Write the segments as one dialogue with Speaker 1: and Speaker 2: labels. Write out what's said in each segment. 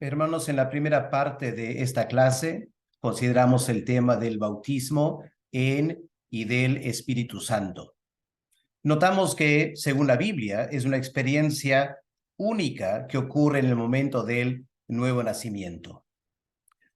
Speaker 1: Hermanos, en la primera parte de esta clase consideramos el tema del bautismo en y del Espíritu Santo. Notamos que, según la Biblia, es una experiencia única que ocurre en el momento del nuevo nacimiento.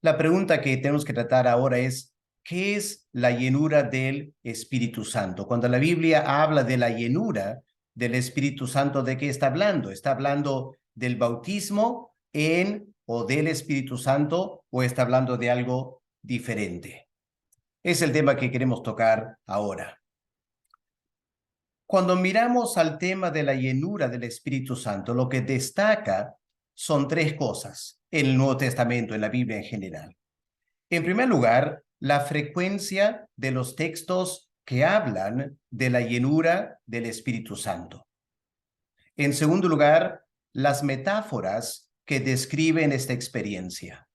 Speaker 1: La pregunta que tenemos que tratar ahora es, ¿qué es la llenura del Espíritu Santo? Cuando la Biblia habla de la llenura del Espíritu Santo, ¿de qué está hablando? ¿Está hablando del bautismo en o del Espíritu Santo o está hablando de algo diferente? Es el tema que queremos tocar ahora. Cuando miramos al tema de la llenura del Espíritu Santo, lo que destaca son tres cosas en el Nuevo Testamento, en la Biblia en general. En primer lugar, la frecuencia de los textos que hablan de la llenura del Espíritu Santo. En segundo lugar, las metáforas que describen esta experiencia.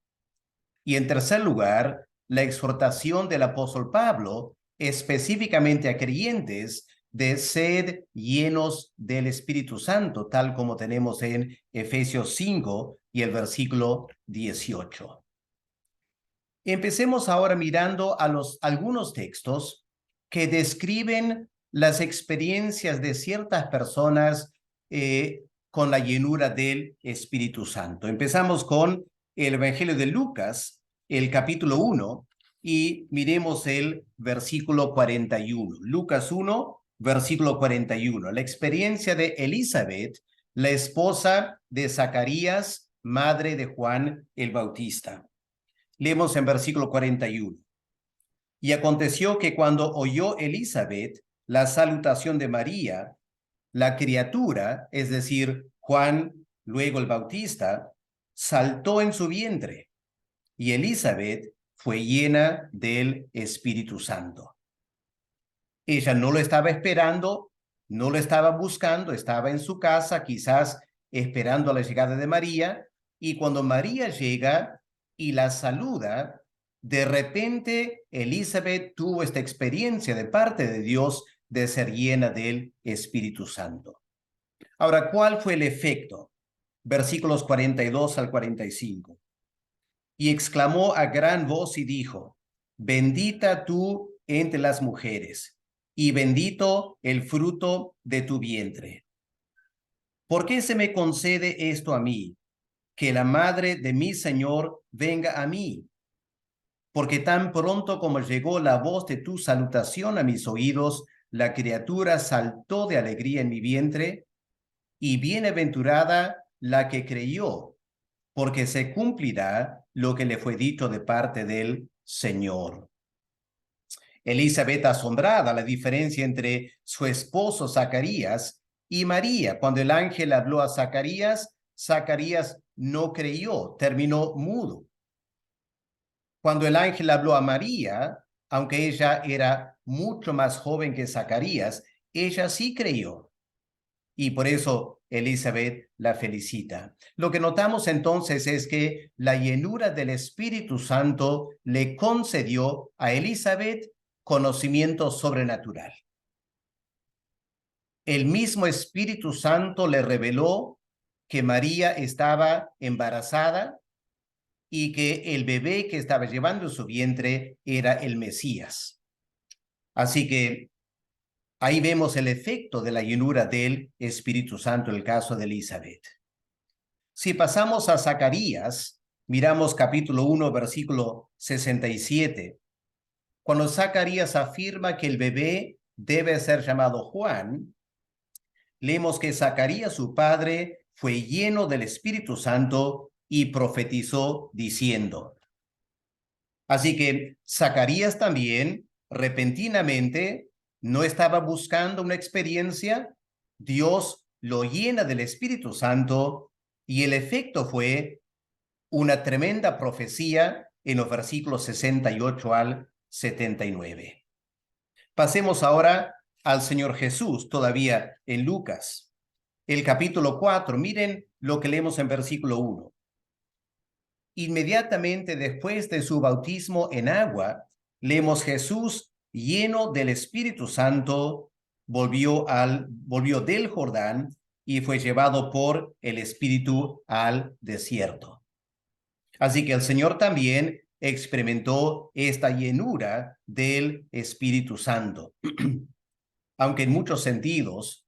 Speaker 1: Y en tercer lugar, la exhortación del apóstol Pablo específicamente a creyentes de sed llenos del Espíritu Santo, tal como tenemos en Efesios 5 y el versículo 18. Empecemos ahora mirando a algunos textos que describen las experiencias de ciertas personas con la llenura del Espíritu Santo. Empezamos con el Evangelio de Lucas, el capítulo 1, y miremos el versículo 41. Lucas 1, versículo 41. La experiencia de Elizabeth, la esposa de Zacarías, madre de Juan el Bautista. Leemos en versículo 41. Y aconteció que cuando oyó Elizabeth la salutación de María, la criatura, es decir, Juan, luego el Bautista, saltó en su vientre, y Elizabeth fue llena del Espíritu Santo. Ella no lo estaba esperando, no lo estaba buscando, estaba en su casa, quizás esperando la llegada de María, y cuando María llega y la saluda, de repente Elizabeth tuvo esta experiencia de parte de Dios de ser llena del Espíritu Santo. Ahora, ¿cuál fue el efecto? Versículos 42 al 45. Y exclamó a gran voz y dijo, bendita tú entre las mujeres, y bendito el fruto de tu vientre. ¿Por qué se me concede esto a mí, que la madre de mi Señor venga a mí? Porque tan pronto como llegó la voz de tu salutación a mis oídos, la criatura saltó de alegría en mi vientre, y bienaventurada la que creyó, porque se cumplirá lo que le fue dicho de parte del Señor. Elizabeth, asombrada, la diferencia entre su esposo Zacarías y María. Cuando el ángel habló a Zacarías, Zacarías no creyó, terminó mudo. Cuando el ángel habló a María, aunque ella era mucho más joven que Zacarías, ella sí creyó. Y por eso Elizabeth la felicita. Lo que notamos entonces es que la llenura del Espíritu Santo le concedió a Elizabeth conocimiento sobrenatural. El mismo Espíritu Santo le reveló que María estaba embarazada y que el bebé que estaba llevando en su vientre era el Mesías. Así que ahí vemos el efecto de la llenura del Espíritu Santo en el caso de Elizabeth. Si pasamos a Zacarías, miramos capítulo 1, versículo 67. Cuando Zacarías afirma que el bebé debe ser llamado Juan, leemos que Zacarías, su padre, fue lleno del Espíritu Santo y profetizó diciendo. Así que Zacarías también, repentinamente, no estaba buscando una experiencia, Dios lo llena del Espíritu Santo y el efecto fue una tremenda profecía en los versículos 68 al 79. Pasemos ahora al Señor Jesús, todavía en Lucas. El capítulo 4, miren lo que leemos en versículo 1. Inmediatamente después de su bautismo en agua, leemos Jesús lleno del Espíritu Santo, volvió del Jordán y fue llevado por el Espíritu al desierto. Así que el Señor también experimentó esta llenura del Espíritu Santo. Aunque en muchos sentidos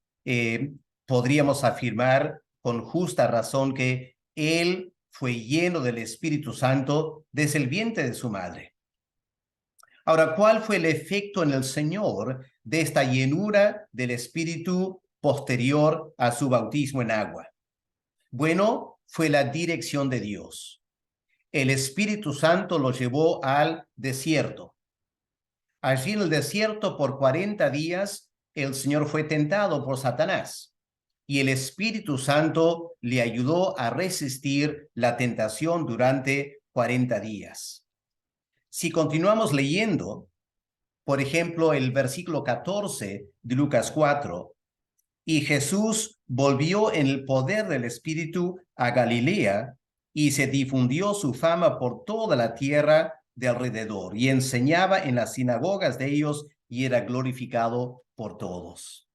Speaker 1: podríamos afirmar con justa razón que Él fue lleno del Espíritu Santo desde el vientre de su madre. Ahora, ¿cuál fue el efecto en el Señor de esta llenura del Espíritu posterior a su bautismo en agua? Bueno, fue la dirección de Dios. El Espíritu Santo lo llevó al desierto. Allí en el desierto por 40 días, el Señor fue tentado por Satanás y el Espíritu Santo le ayudó a resistir la tentación durante 40 días. Si continuamos leyendo, por ejemplo, el versículo 14 de Lucas 4, y Jesús volvió en el poder del Espíritu a Galilea y se difundió su fama por toda la tierra de alrededor y enseñaba en las sinagogas de ellos y era glorificado por todos.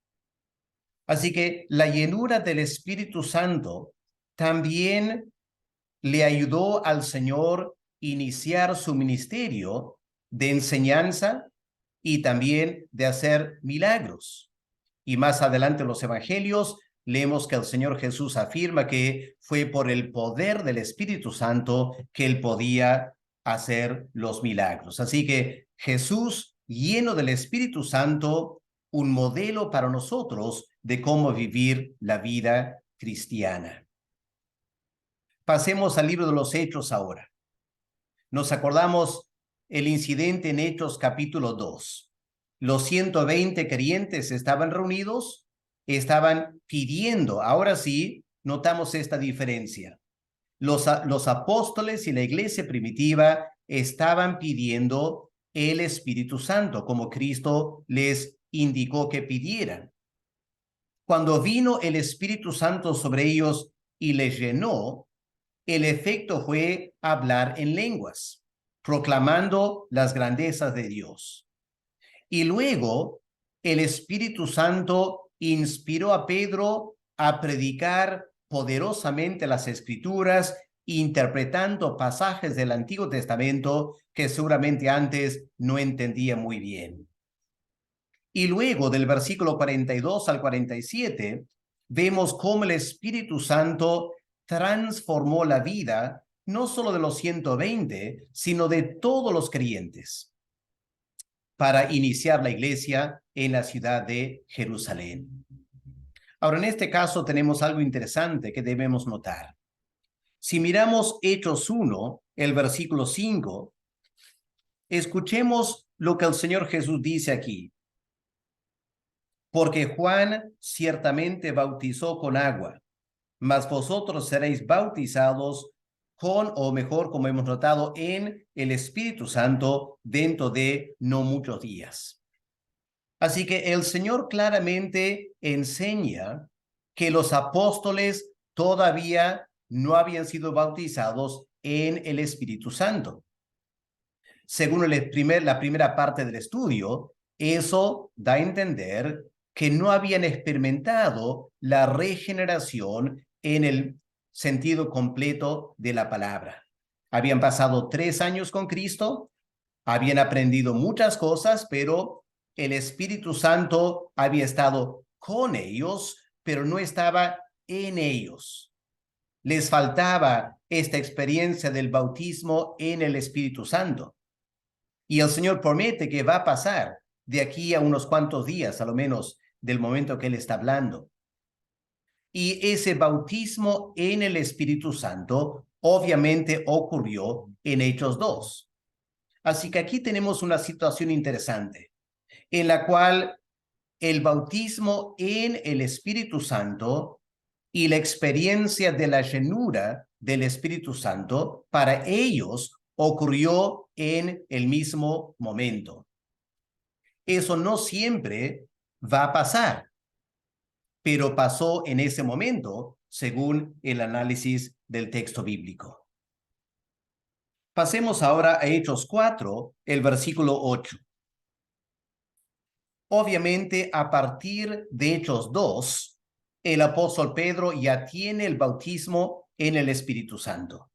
Speaker 1: Así que la llenura del Espíritu Santo también le ayudó al Señor iniciar su ministerio de enseñanza y también de hacer milagros. Y más adelante en los evangelios leemos que el Señor Jesús afirma que fue por el poder del Espíritu Santo que él podía hacer los milagros. Así que Jesús, lleno del Espíritu Santo, un modelo para nosotros de cómo vivir la vida cristiana. Pasemos al libro de los Hechos ahora. Nos acordamos el incidente en Hechos capítulo 2. Los 120 creyentes estaban reunidos, estaban pidiendo, ahora sí, notamos esta diferencia. Los apóstoles y la iglesia primitiva estaban pidiendo el Espíritu Santo, como Cristo les indicó que pidieran. Cuando vino el Espíritu Santo sobre ellos y les llenó, el efecto fue hablar en lenguas, proclamando las grandezas de Dios. Y luego el Espíritu Santo inspiró a Pedro a predicar poderosamente las Escrituras, interpretando pasajes del Antiguo Testamento que seguramente antes no entendía muy bien. Y luego del versículo 42 al 47, vemos cómo el Espíritu Santo transformó la vida no solo de los 120, sino de todos los creyentes para iniciar la iglesia en la ciudad de Jerusalén. Ahora, en este caso tenemos algo interesante que debemos notar. Si miramos Hechos 1, el versículo 5, escuchemos lo que el Señor Jesús dice aquí. Porque Juan ciertamente bautizó con agua, mas vosotros seréis bautizados con, o mejor, como hemos notado, en el Espíritu Santo dentro de no muchos días. Así que el Señor claramente enseña que los apóstoles todavía no habían sido bautizados en el Espíritu Santo. Según la primera parte del estudio, eso da a entender que no habían experimentado la regeneración en el sentido completo de la palabra. Habían pasado 3 años con Cristo, habían aprendido muchas cosas, pero el Espíritu Santo había estado con ellos, pero no estaba en ellos. Les faltaba esta experiencia del bautismo en el Espíritu Santo. Y el Señor promete que va a pasar de aquí a unos cuantos días, a lo menos del momento que Él está hablando. Y ese bautismo en el Espíritu Santo obviamente ocurrió en Hechos 2. Así que aquí tenemos una situación interesante en la cual el bautismo en el Espíritu Santo y la experiencia de la llenura del Espíritu Santo para ellos ocurrió en el mismo momento. Eso no siempre va a pasar, pero pasó en ese momento según el análisis del texto bíblico. Pasemos ahora a Hechos 4, el versículo 8. Obviamente, a partir de Hechos 2, el apóstol Pedro ya tiene el bautismo en el Espíritu Santo.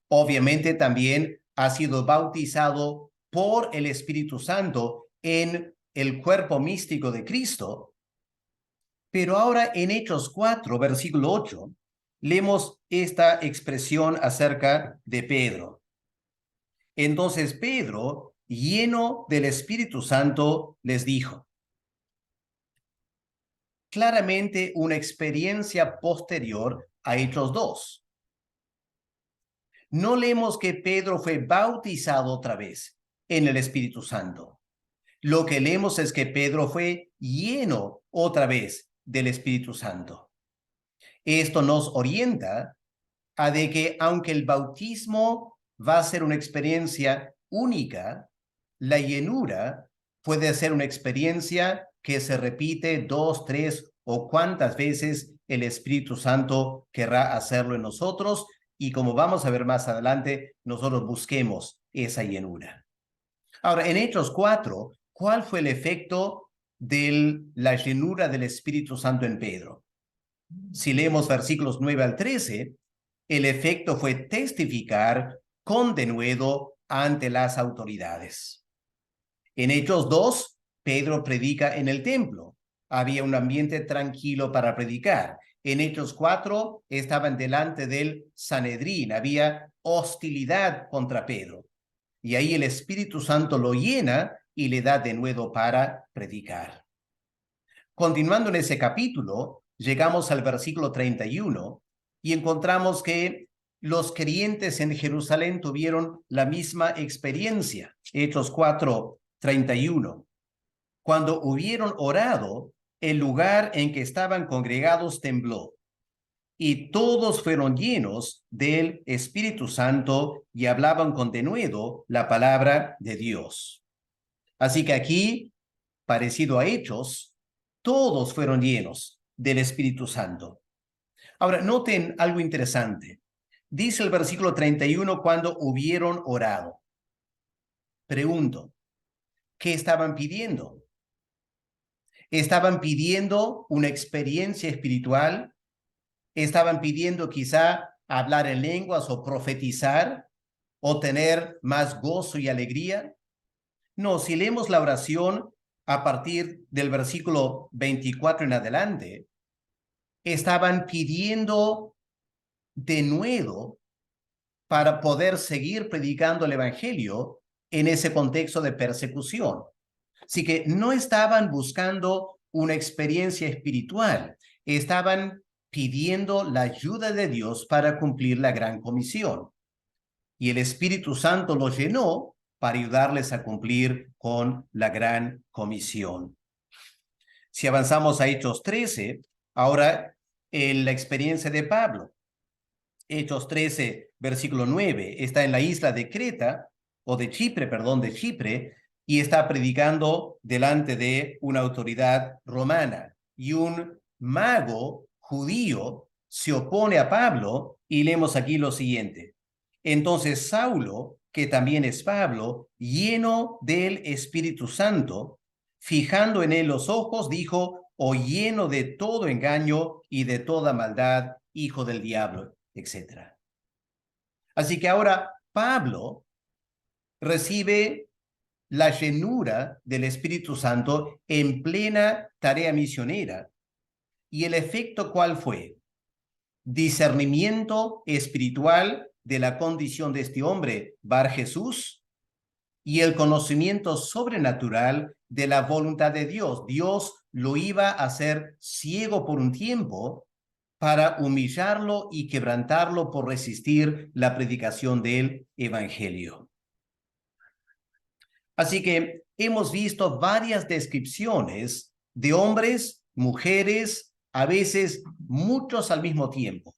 Speaker 1: Obviamente también ha sido bautizado por el Espíritu Santo en el cuerpo místico de Cristo. Pero ahora en Hechos 4, versículo 8, leemos esta expresión acerca de Pedro. Entonces Pedro, lleno del Espíritu Santo, les dijo. Claramente una experiencia posterior a Hechos 2. No leemos que Pedro fue bautizado otra vez en el Espíritu Santo. Lo que leemos es que Pedro fue lleno otra vez del Espíritu Santo. Esto nos orienta a de que aunque el bautismo va a ser una experiencia única, la llenura puede ser una experiencia que se repite 2, 3 o cuantas veces el Espíritu Santo querrá hacerlo en nosotros, y como vamos a ver más adelante, nosotros busquemos esa llenura. Ahora, en Hechos 4, ¿cuál fue el efecto de la llenura del Espíritu Santo en Pedro? Si leemos versículos 9 al 13, el efecto fue testificar con denuedo ante las autoridades. En Hechos 2, Pedro predica en el templo. Había un ambiente tranquilo para predicar. En Hechos 4, estaban delante del Sanedrín. Había hostilidad contra Pedro. Y ahí el Espíritu Santo lo llena y le da denuedo para predicar. Continuando en ese capítulo, llegamos al versículo 31 y encontramos que los creyentes en Jerusalén tuvieron la misma experiencia. Hechos 4:31. Cuando hubieron orado, el lugar en que estaban congregados tembló, y todos fueron llenos del Espíritu Santo y hablaban con denuedo la palabra de Dios. Así que aquí, parecido a Hechos, todos fueron llenos del Espíritu Santo. Ahora, noten algo interesante. Dice el versículo 31, cuando hubieron orado. Pregunto, ¿qué estaban pidiendo? ¿Estaban pidiendo una experiencia espiritual? ¿Estaban pidiendo quizá hablar en lenguas o profetizar o tener más gozo y alegría? No, si leemos la oración a partir del versículo 24 en adelante, estaban pidiendo denuedo para poder seguir predicando el evangelio en ese contexto de persecución. Así que no estaban buscando una experiencia espiritual, estaban pidiendo la ayuda de Dios para cumplir la gran comisión. Y el Espíritu Santo los llenó para ayudarles a cumplir con la gran comisión. Si avanzamos a Hechos 13, ahora en la experiencia de Pablo. Hechos 13, versículo 9, está en la isla de Creta, o de Chipre, perdón, de Chipre, y está predicando delante de una autoridad romana. Y un mago judío se opone a Pablo, y leemos aquí lo siguiente. Entonces Saulo, que también es Pablo, lleno del Espíritu Santo, fijando en él los ojos, dijo, o lleno de todo engaño y de toda maldad, hijo del diablo, etc. Así que ahora Pablo recibe la llenura del Espíritu Santo en plena tarea misionera. ¿Y el efecto cuál fue? Discernimiento espiritual de la condición de este hombre, Bar Jesús, y el conocimiento sobrenatural de la voluntad de Dios. Dios lo iba a hacer ciego por un tiempo para humillarlo y quebrantarlo por resistir la predicación del evangelio. Así que hemos visto varias descripciones de hombres, mujeres, a veces muchos al mismo tiempo,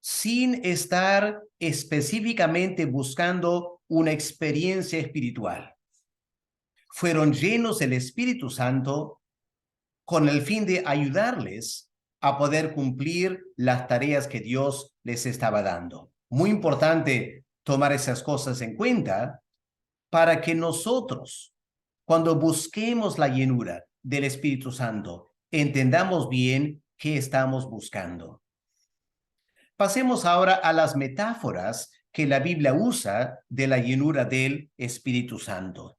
Speaker 1: sin estar específicamente buscando una experiencia espiritual. Fueron llenos del Espíritu Santo con el fin de ayudarles a poder cumplir las tareas que Dios les estaba dando. Muy importante tomar esas cosas en cuenta para que nosotros, cuando busquemos la llenura del Espíritu Santo, entendamos bien qué estamos buscando. Pasemos ahora a las metáforas que la Biblia usa de la llenura del Espíritu Santo.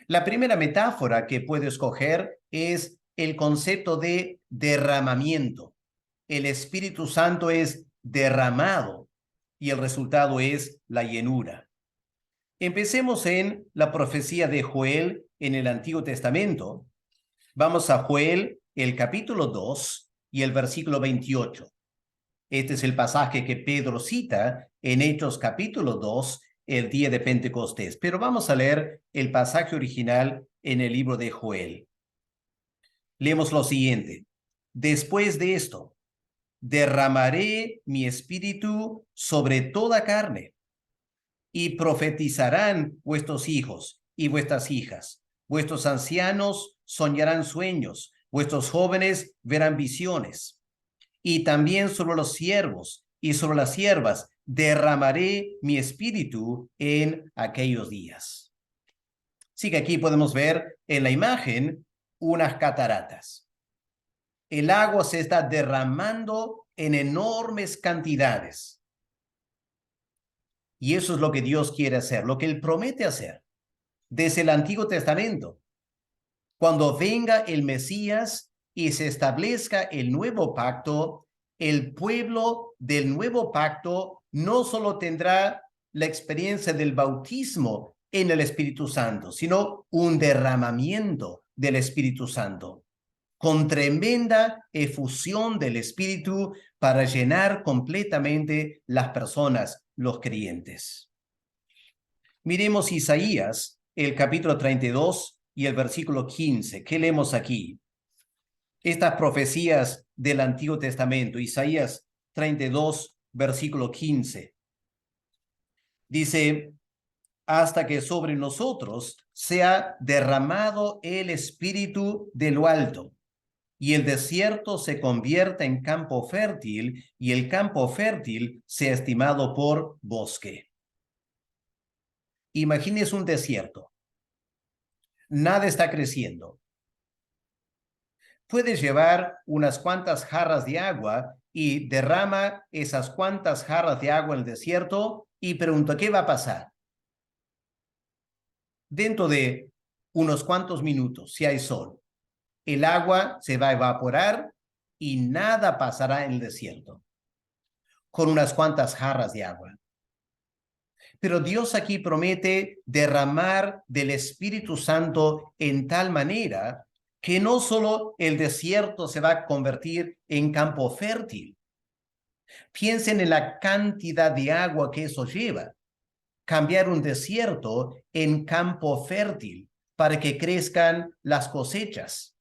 Speaker 1: La primera metáfora que puedo escoger es el concepto de derramamiento. El Espíritu Santo es derramado y el resultado es la llenura. Empecemos en la profecía de Joel en el Antiguo Testamento. Vamos a Joel, el capítulo 2 y el versículo 28. Este es el pasaje que Pedro cita en Hechos capítulo 2, el día de Pentecostés. Pero vamos a leer el pasaje original en el libro de Joel. Leemos lo siguiente. Después de esto, derramaré mi espíritu sobre toda carne, y profetizarán vuestros hijos y vuestras hijas. Vuestros ancianos soñarán sueños, vuestros jóvenes verán visiones. Y también sobre los siervos y sobre las siervas derramaré mi espíritu en aquellos días. Así que aquí podemos ver en la imagen unas cataratas. El agua se está derramando en enormes cantidades. Y eso es lo que Dios quiere hacer, lo que Él promete hacer desde el Antiguo Testamento. Cuando venga el Mesías y se establezca el nuevo pacto, el pueblo del nuevo pacto no solo tendrá la experiencia del bautismo en el Espíritu Santo, sino un derramamiento del Espíritu Santo, con tremenda efusión del Espíritu para llenar completamente las personas, los creyentes. Miremos Isaías, el capítulo 32 y el versículo 15. ¿Qué leemos aquí? Estas profecías del Antiguo Testamento, Isaías 32, versículo 15. Dice, hasta que sobre nosotros sea derramado el Espíritu de lo alto, y el desierto se convierta en campo fértil, y el campo fértil sea estimado por bosque. Imagínese un desierto. Nada está creciendo. Puedes llevar unas cuantas jarras de agua y derrama esas cuantas jarras de agua en el desierto y pregunta, ¿qué va a pasar? Dentro de unos cuantos minutos, si hay sol, el agua se va a evaporar y nada pasará en el desierto con unas cuantas jarras de agua. Pero Dios aquí promete derramar del Espíritu Santo en tal manera que no solo el desierto se va a convertir en campo fértil. Piensen en la cantidad de agua que eso lleva. Cambiar un desierto en campo fértil para que crezcan las cosechas.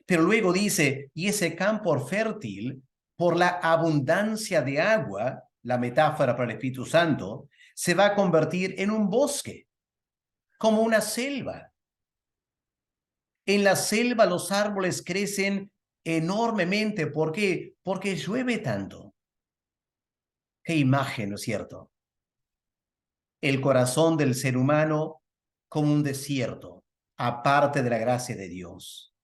Speaker 1: Pero luego dice, y ese campo fértil, por la abundancia de agua, la metáfora para el Espíritu Santo, se va a convertir en un bosque, como una selva. En la selva los árboles crecen enormemente. ¿Por qué? Porque llueve tanto. Qué imagen, ¿no es cierto? El corazón del ser humano como un desierto, aparte de la gracia de Dios.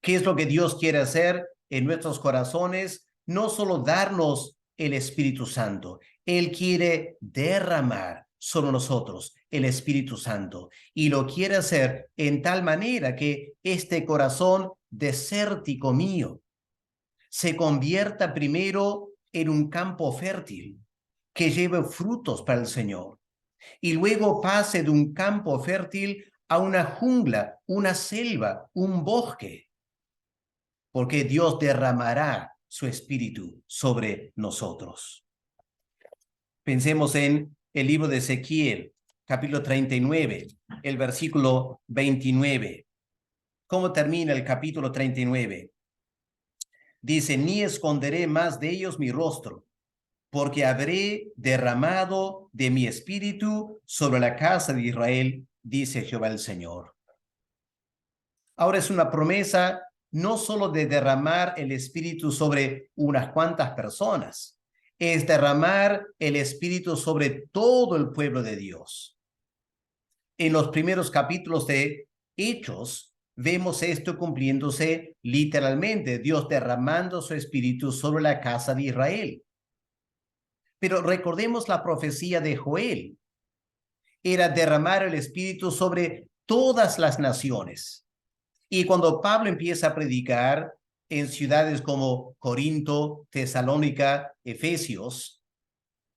Speaker 1: ¿Qué es lo que Dios quiere hacer en nuestros corazones? No solo darnos el Espíritu Santo, Él quiere derramar sobre nosotros el Espíritu Santo y lo quiere hacer en tal manera que este corazón desértico mío se convierta primero en un campo fértil que lleve frutos para el Señor y luego pase de un campo fértil a una jungla, una selva, un bosque, porque Dios derramará su espíritu sobre nosotros. Pensemos en el libro de Ezequiel, capítulo 39, el versículo 29. ¿Cómo termina el capítulo 39? Dice, ni esconderé más de ellos mi rostro, porque habré derramado de mi espíritu sobre la casa de Israel, dice Jehová el Señor. Ahora es una promesa no solo de derramar el espíritu sobre unas cuantas personas, es derramar el espíritu sobre todo el pueblo de Dios. En los primeros capítulos de Hechos, vemos esto cumpliéndose literalmente, Dios derramando su espíritu sobre la casa de Israel. Pero recordemos la profecía de Joel. Era derramar el espíritu sobre todas las naciones. Y cuando Pablo empieza a predicar en ciudades como Corinto, Tesalónica, Efesios,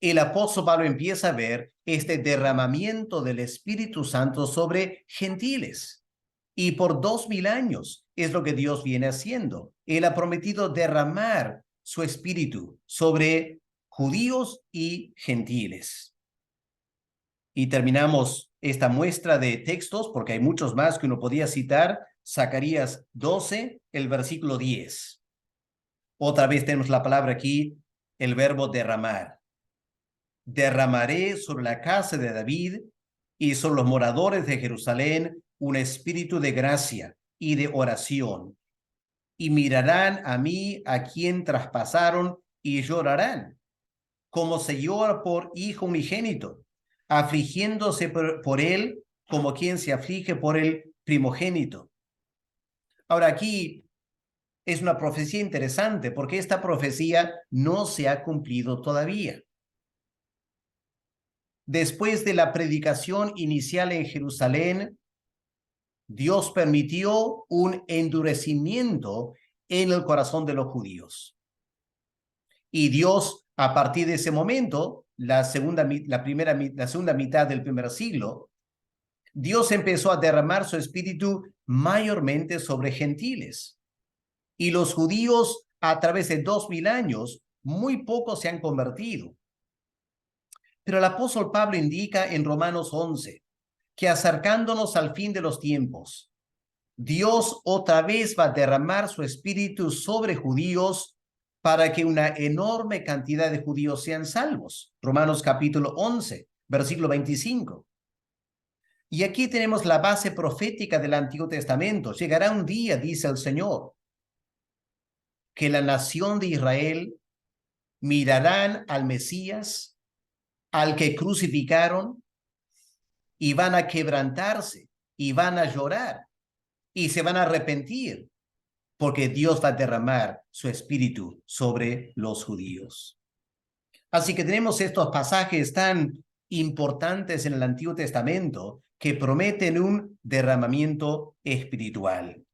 Speaker 1: el apóstol Pablo empieza a ver este derramamiento del Espíritu Santo sobre gentiles. Y por 2000 años es lo que Dios viene haciendo. Él ha prometido derramar su espíritu sobre judíos y gentiles. Y terminamos esta muestra de textos, porque hay muchos más que uno podía citar. Zacarías 12, el versículo 10. Otra vez tenemos la palabra aquí, el verbo derramar. Derramaré sobre la casa de David y sobre los moradores de Jerusalén un espíritu de gracia y de oración. Y mirarán a mí a quien traspasaron y llorarán, como se llora por hijo unigénito, afligiéndose por él como quien se aflige por el primogénito. Ahora aquí es una profecía interesante porque esta profecía no se ha cumplido todavía. Después de la predicación inicial en Jerusalén, Dios permitió un endurecimiento en el corazón de los judíos. Y Dios, a partir de ese momento, la segunda mitad del primer siglo, Dios empezó a derramar su espíritu mayormente sobre gentiles. Y los judíos, a través de 2000 años, muy pocos se han convertido. Pero el apóstol Pablo indica en Romanos 11 que acercándonos al fin de los tiempos, Dios otra vez va a derramar su espíritu sobre judíos para que una enorme cantidad de judíos sean salvos. Romanos capítulo 11, versículo 25. Y aquí tenemos la base profética del Antiguo Testamento. Llegará un día, dice el Señor, que la nación de Israel mirarán al Mesías, al que crucificaron, y van a quebrantarse, y van a llorar, y se van a arrepentir, porque Dios va a derramar su espíritu sobre los judíos. Así que tenemos estos pasajes tan importantes en el Antiguo Testamento que prometen un derramamiento espiritual.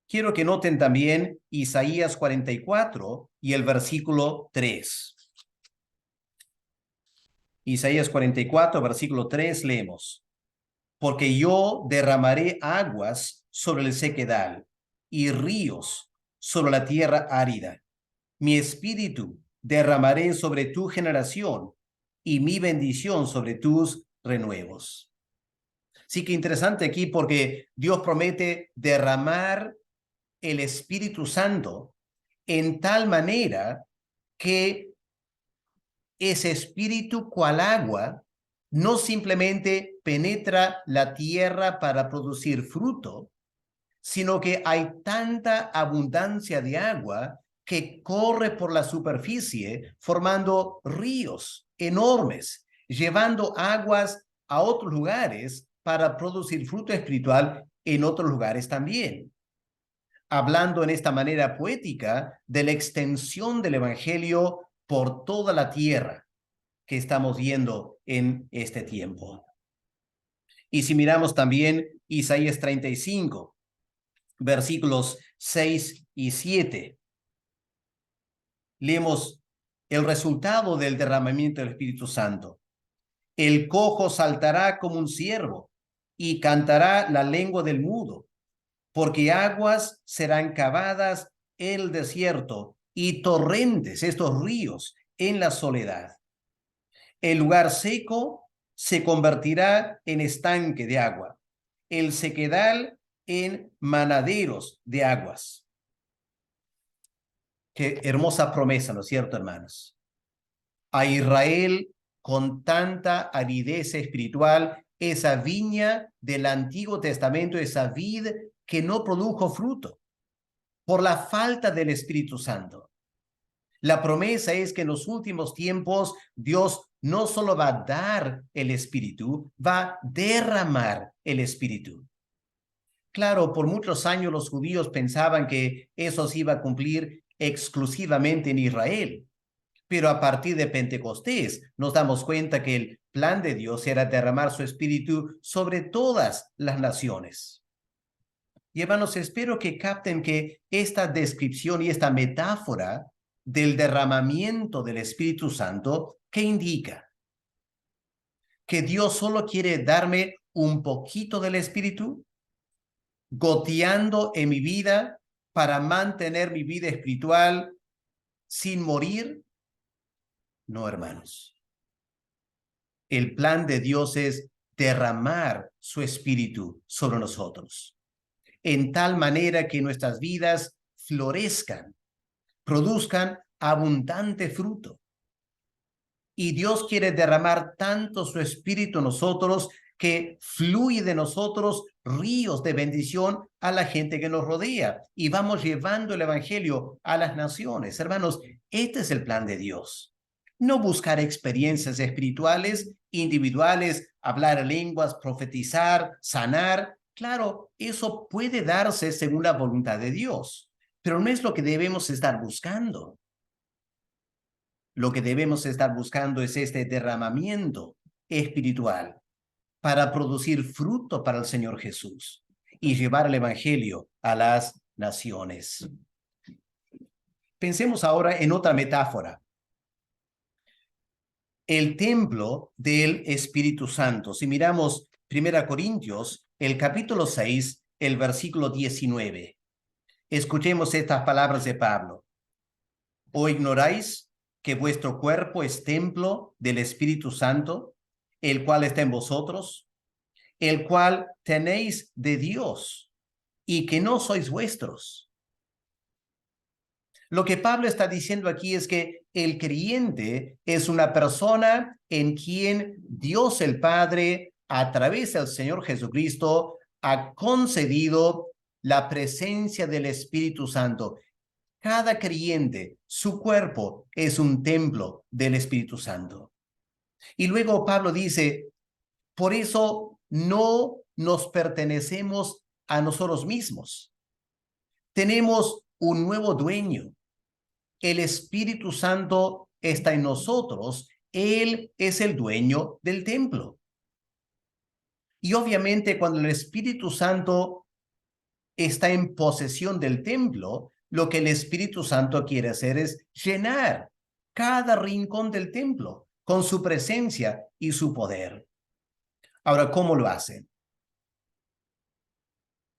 Speaker 1: Quiero que noten también Isaías 44 y el versículo 3. Isaías 44, versículo 3, leemos: porque yo derramaré aguas sobre el sequedal y ríos sobre la tierra árida. Mi espíritu derramaré sobre tu generación y mi bendición sobre tus renuevos. Sí que interesante aquí porque Dios promete derramar el Espíritu Santo en tal manera que ese espíritu cual agua no simplemente penetra la tierra para producir fruto, sino que hay tanta abundancia de agua que corre por la superficie formando ríos enormes, llevando aguas a otros lugares para producir fruto espiritual en otros lugares también. Hablando en esta manera poética de la extensión del evangelio por toda la tierra que estamos viendo en este tiempo. Y si miramos también Isaías 35, versículos 6 y 7, leemos el resultado del derramamiento del Espíritu Santo. El cojo saltará como un ciervo y cantará la lengua del mudo, porque aguas serán cavadas en el desierto y torrentes, estos ríos, en la soledad. El lugar seco se convertirá en estanque de agua, el sequedal en manaderos de aguas. Qué hermosa promesa, ¿no es cierto, hermanos? A Israel con tanta aridez espiritual, esa viña del Antiguo Testamento, esa vid que no produjo fruto por la falta del Espíritu Santo. La promesa es que en los últimos tiempos Dios no solo va a dar el Espíritu, va a derramar el Espíritu. Claro, por muchos años los judíos pensaban que eso se iba a cumplir exclusivamente en Israel, pero a partir de Pentecostés nos damos cuenta que el plan de Dios era derramar su espíritu sobre todas las naciones. Y hermanos, espero que capten que esta descripción y esta metáfora del derramamiento del Espíritu Santo, ¿qué indica? Que Dios solo quiere darme un poquito del Espíritu, goteando en mi vida para mantener mi vida espiritual sin morir. No, hermanos. El plan de Dios es derramar su Espíritu sobre nosotros, en tal manera que nuestras vidas florezcan, produzcan abundante fruto. Y Dios quiere derramar tanto su Espíritu en nosotros que fluye de nosotros ríos de bendición a la gente que nos rodea. Y vamos llevando el Evangelio a las naciones. Hermanos, este es el plan de Dios. No buscar experiencias espirituales, individuales, hablar lenguas, profetizar, sanar. Claro, eso puede darse según la voluntad de Dios, pero no es lo que debemos estar buscando. Lo que debemos estar buscando es este derramamiento espiritual para producir fruto para el Señor Jesús y llevar el Evangelio a las naciones. Pensemos ahora en otra metáfora. El templo del Espíritu Santo. Si miramos 1 Corintios, el capítulo 6, el versículo 19. Escuchemos estas palabras de Pablo. ¿O ignoráis que vuestro cuerpo es templo del Espíritu Santo, el cual está en vosotros, el cual tenéis de Dios, y que no sois vuestros? Lo que Pablo está diciendo aquí es que el creyente es una persona en quien Dios el Padre, a través del Señor Jesucristo, ha concedido la presencia del Espíritu Santo. Cada creyente, su cuerpo es un templo del Espíritu Santo. Y luego Pablo dice, por eso no nos pertenecemos a nosotros mismos. Tenemos un nuevo dueño. El Espíritu Santo está en nosotros. Él es el dueño del templo. Y obviamente cuando el Espíritu Santo está en posesión del templo, lo que el Espíritu Santo quiere hacer es llenar cada rincón del templo con su presencia y su poder. Ahora, ¿cómo lo hacen?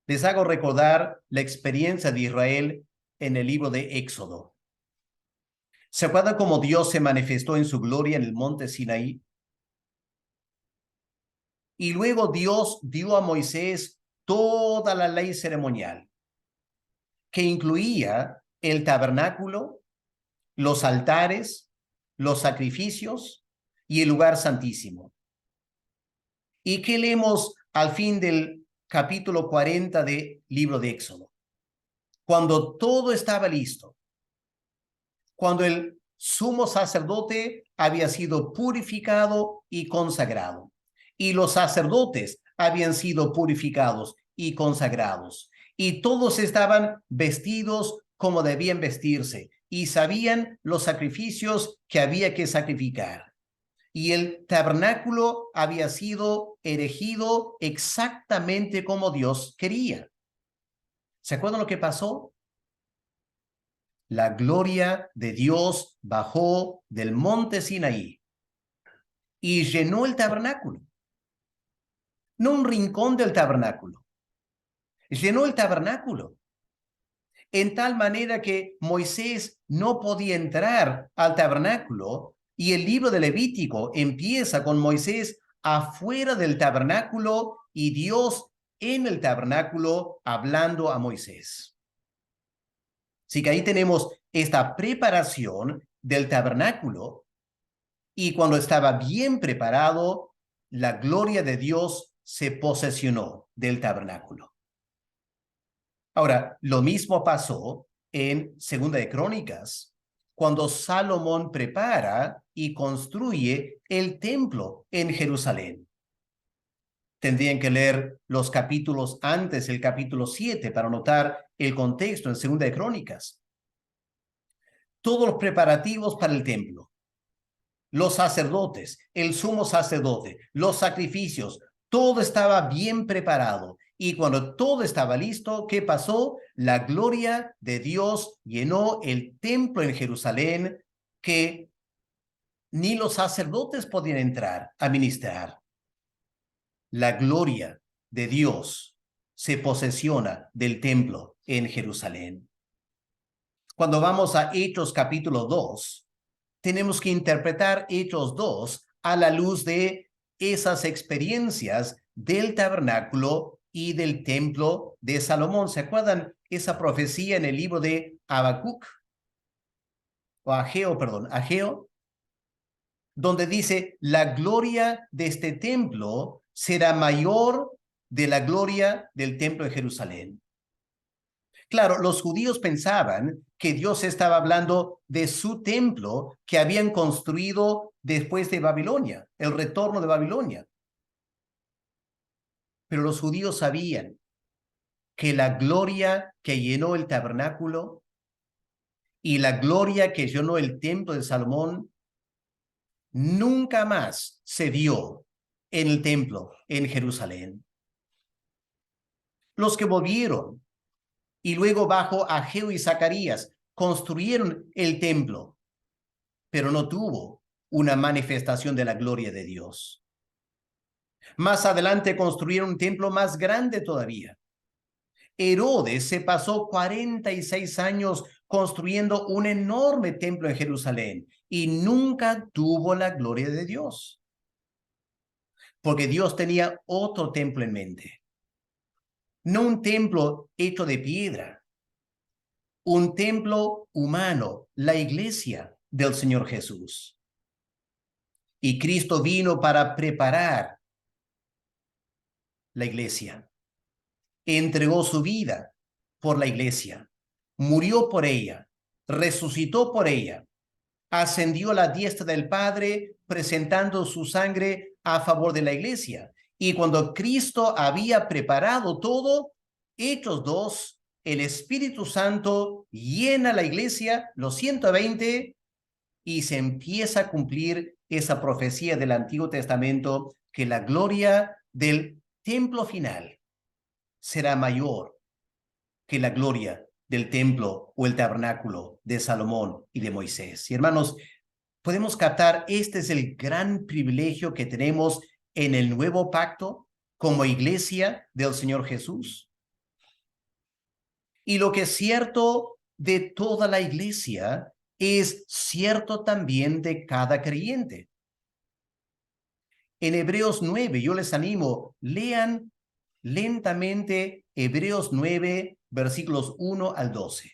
Speaker 1: Les hago recordar la experiencia de Israel en el libro de Éxodo. ¿Se acuerdan cómo Dios se manifestó en su gloria en el monte Sinaí? Y luego Dios dio a Moisés toda la ley ceremonial, que incluía el tabernáculo, los altares, los sacrificios y el lugar santísimo. ¿Y qué leemos al fin del capítulo 40 del libro de Éxodo? Cuando todo estaba listo, cuando el sumo sacerdote había sido purificado y consagrado, y los sacerdotes habían sido purificados y consagrados, y todos estaban vestidos como debían vestirse, y sabían los sacrificios que había que sacrificar. Y el tabernáculo había sido erigido exactamente como Dios quería. ¿Se acuerdan lo que pasó? La gloria de Dios bajó del monte Sinaí y llenó el tabernáculo. No un rincón del tabernáculo. Llenó el tabernáculo. En tal manera que Moisés no podía entrar al tabernáculo, y el libro de Levítico empieza con Moisés afuera del tabernáculo y Dios en el tabernáculo hablando a Moisés. Así que ahí tenemos esta preparación del tabernáculo, y cuando estaba bien preparado, la gloria de Dios se posesionó del tabernáculo. Ahora, lo mismo pasó en Segunda de Crónicas, cuando Salomón prepara y construye el templo en Jerusalén. Tendrían que leer los capítulos antes, el capítulo 7, para notar el contexto en Segunda de Crónicas. Todos los preparativos para el templo, los sacerdotes, el sumo sacerdote, los sacrificios, todo estaba bien preparado. Y cuando todo estaba listo, ¿qué pasó? La gloria de Dios llenó el templo en Jerusalén, que ni los sacerdotes podían entrar a ministrar. La gloria de Dios se posesiona del templo en Jerusalén. Cuando vamos a Hechos capítulo 2, tenemos que interpretar Hechos 2 a la luz de esas experiencias del tabernáculo y del templo de Salomón. ¿Se acuerdan esa profecía en el libro de Habacuc? O Ageo, perdón, Ageo, donde dice, la gloria de este templo será mayor de la gloria del templo de Jerusalén. Claro, los judíos pensaban que Dios estaba hablando de su templo que habían construido después de Babilonia, el retorno de Babilonia. Pero los judíos sabían que la gloria que llenó el tabernáculo y la gloria que llenó el templo de Salomón nunca más se vio en el templo en Jerusalén. Los que volvieron y luego bajo Ageo y Zacarías construyeron el templo, pero no tuvo una manifestación de la gloria de Dios. Más adelante construyeron un templo más grande todavía. Herodes se pasó 46 años construyendo un enorme templo en Jerusalén y nunca tuvo la gloria de Dios, porque Dios tenía otro templo en mente. No un templo hecho de piedra, un templo humano, la iglesia del Señor Jesús. Y Cristo vino para preparar la iglesia. Entregó su vida por la iglesia, murió por ella, resucitó por ella, ascendió a la diestra del Padre, presentando su sangre a favor de la iglesia. Y cuando Cristo había preparado todo, Hechos 2, el Espíritu Santo llena la iglesia, los 120, y se empieza a cumplir esa profecía del Antiguo Testamento, que la gloria del templo final será mayor que la gloria del templo o el tabernáculo de Salomón y de Moisés. Y hermanos, podemos captar, este es el gran privilegio que tenemos en el nuevo pacto como iglesia del Señor Jesús. Y lo que es cierto de toda la iglesia es cierto también de cada creyente. En Hebreos 9, yo les animo, lean lentamente Hebreos 9, versículos 1 al 12.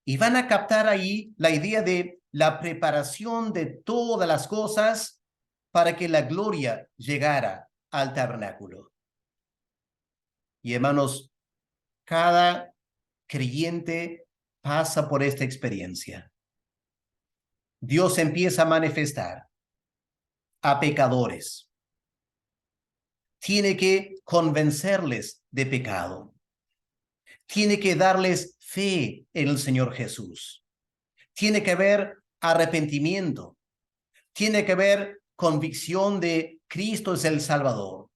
Speaker 1: Y van a captar ahí la idea de la preparación de todas las cosas para que la gloria llegara al tabernáculo. Y hermanos, cada creyente pasa por esta experiencia. Dios empieza a manifestar a pecadores. Tiene que convencerles de pecado. Tiene que darles fe en el Señor Jesús. Tiene que haber arrepentimiento. Tiene que haber convicción de Cristo es el Salvador.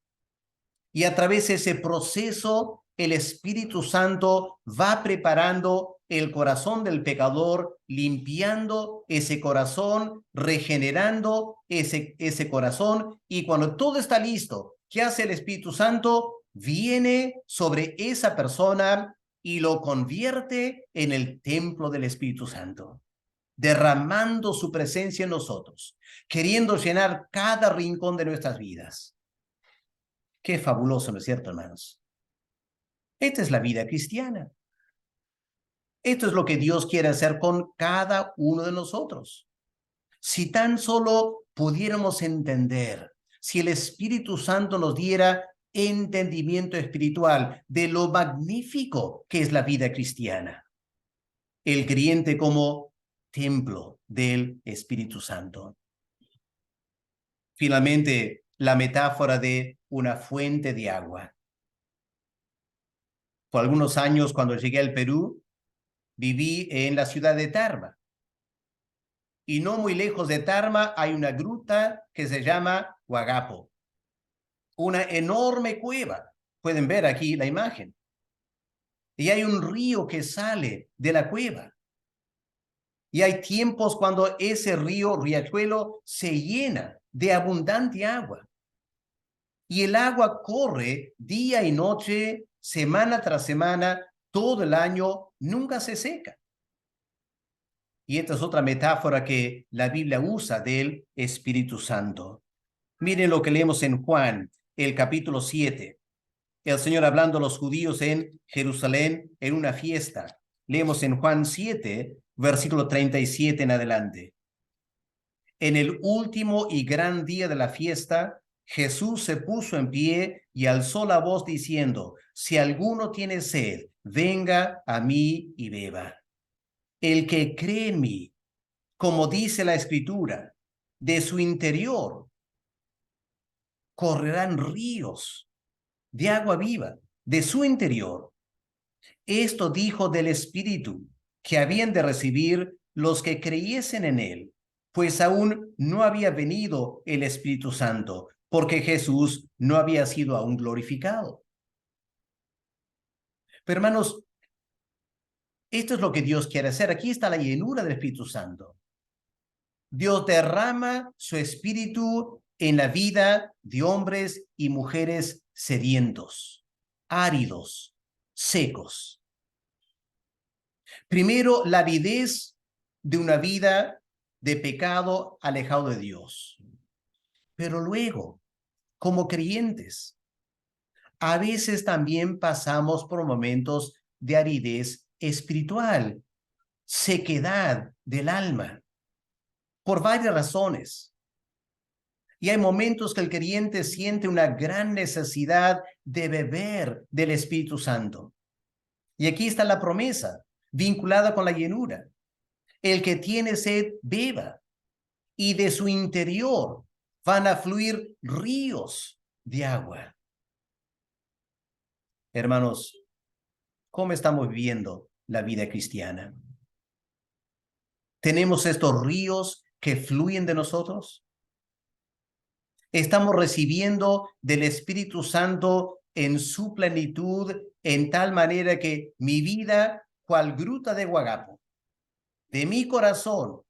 Speaker 1: Y a través de ese proceso, el Espíritu Santo va preparando el corazón del pecador, limpiando ese corazón, regenerando ese corazón. Y cuando todo está listo, ¿qué hace el Espíritu Santo? Viene sobre esa persona y lo convierte en el templo del Espíritu Santo, derramando su presencia en nosotros, queriendo llenar cada rincón de nuestras vidas. Qué fabuloso, ¿no es cierto, hermanos? Esta es la vida cristiana. Esto es lo que Dios quiere hacer con cada uno de nosotros. Si tan solo pudiéramos entender, si el Espíritu Santo nos diera entendimiento espiritual de lo magnífico que es la vida cristiana, el creyente como templo del Espíritu Santo. Finalmente, la metáfora de una fuente de agua. Por algunos años, cuando llegué al Perú, viví en la ciudad de Tarma. Y no muy lejos de Tarma hay una gruta que se llama Huagapo. Una enorme cueva. Pueden ver aquí la imagen. Y hay un río que sale de la cueva. Y hay tiempos cuando ese riachuelo se llena de abundante agua. Y el agua corre día y noche, semana tras semana, todo el año, nunca se seca. Y esta es otra metáfora que la Biblia usa del Espíritu Santo. Miren lo que leemos en Juan, el capítulo 7. El Señor hablando a los judíos en Jerusalén en una fiesta. Leemos en Juan 7, versículo 37 en adelante. En el último y gran día de la fiesta, Jesús se puso en pie y alzó la voz diciendo: si alguno tiene sed, venga a mí y beba. El que cree en mí, como dice la Escritura, de su interior correrán ríos de agua viva, de su interior. Esto dijo del Espíritu que habían de recibir los que creyesen en él, pues aún no había venido el Espíritu Santo, porque Jesús no había sido aún glorificado. Pero hermanos, esto es lo que Dios quiere hacer. Aquí está la llenura del Espíritu Santo. Dios derrama su Espíritu en la vida de hombres y mujeres sedientos, áridos, secos. Primero, la aridez de una vida de pecado alejado de Dios. Pero luego, como creyentes, a veces también pasamos por momentos de aridez espiritual, sequedad del alma, por varias razones. Y hay momentos que el creyente siente una gran necesidad de beber del Espíritu Santo. Y aquí está la promesa vinculada con la llenura. El que tiene sed, beba, y de su interior van a fluir ríos de agua. Hermanos, ¿cómo estamos viviendo la vida cristiana? ¿Tenemos estos ríos que fluyen de nosotros? ¿Estamos recibiendo del Espíritu Santo en su plenitud, en tal manera que mi vida, cual gruta de Huagapo, de mi corazón,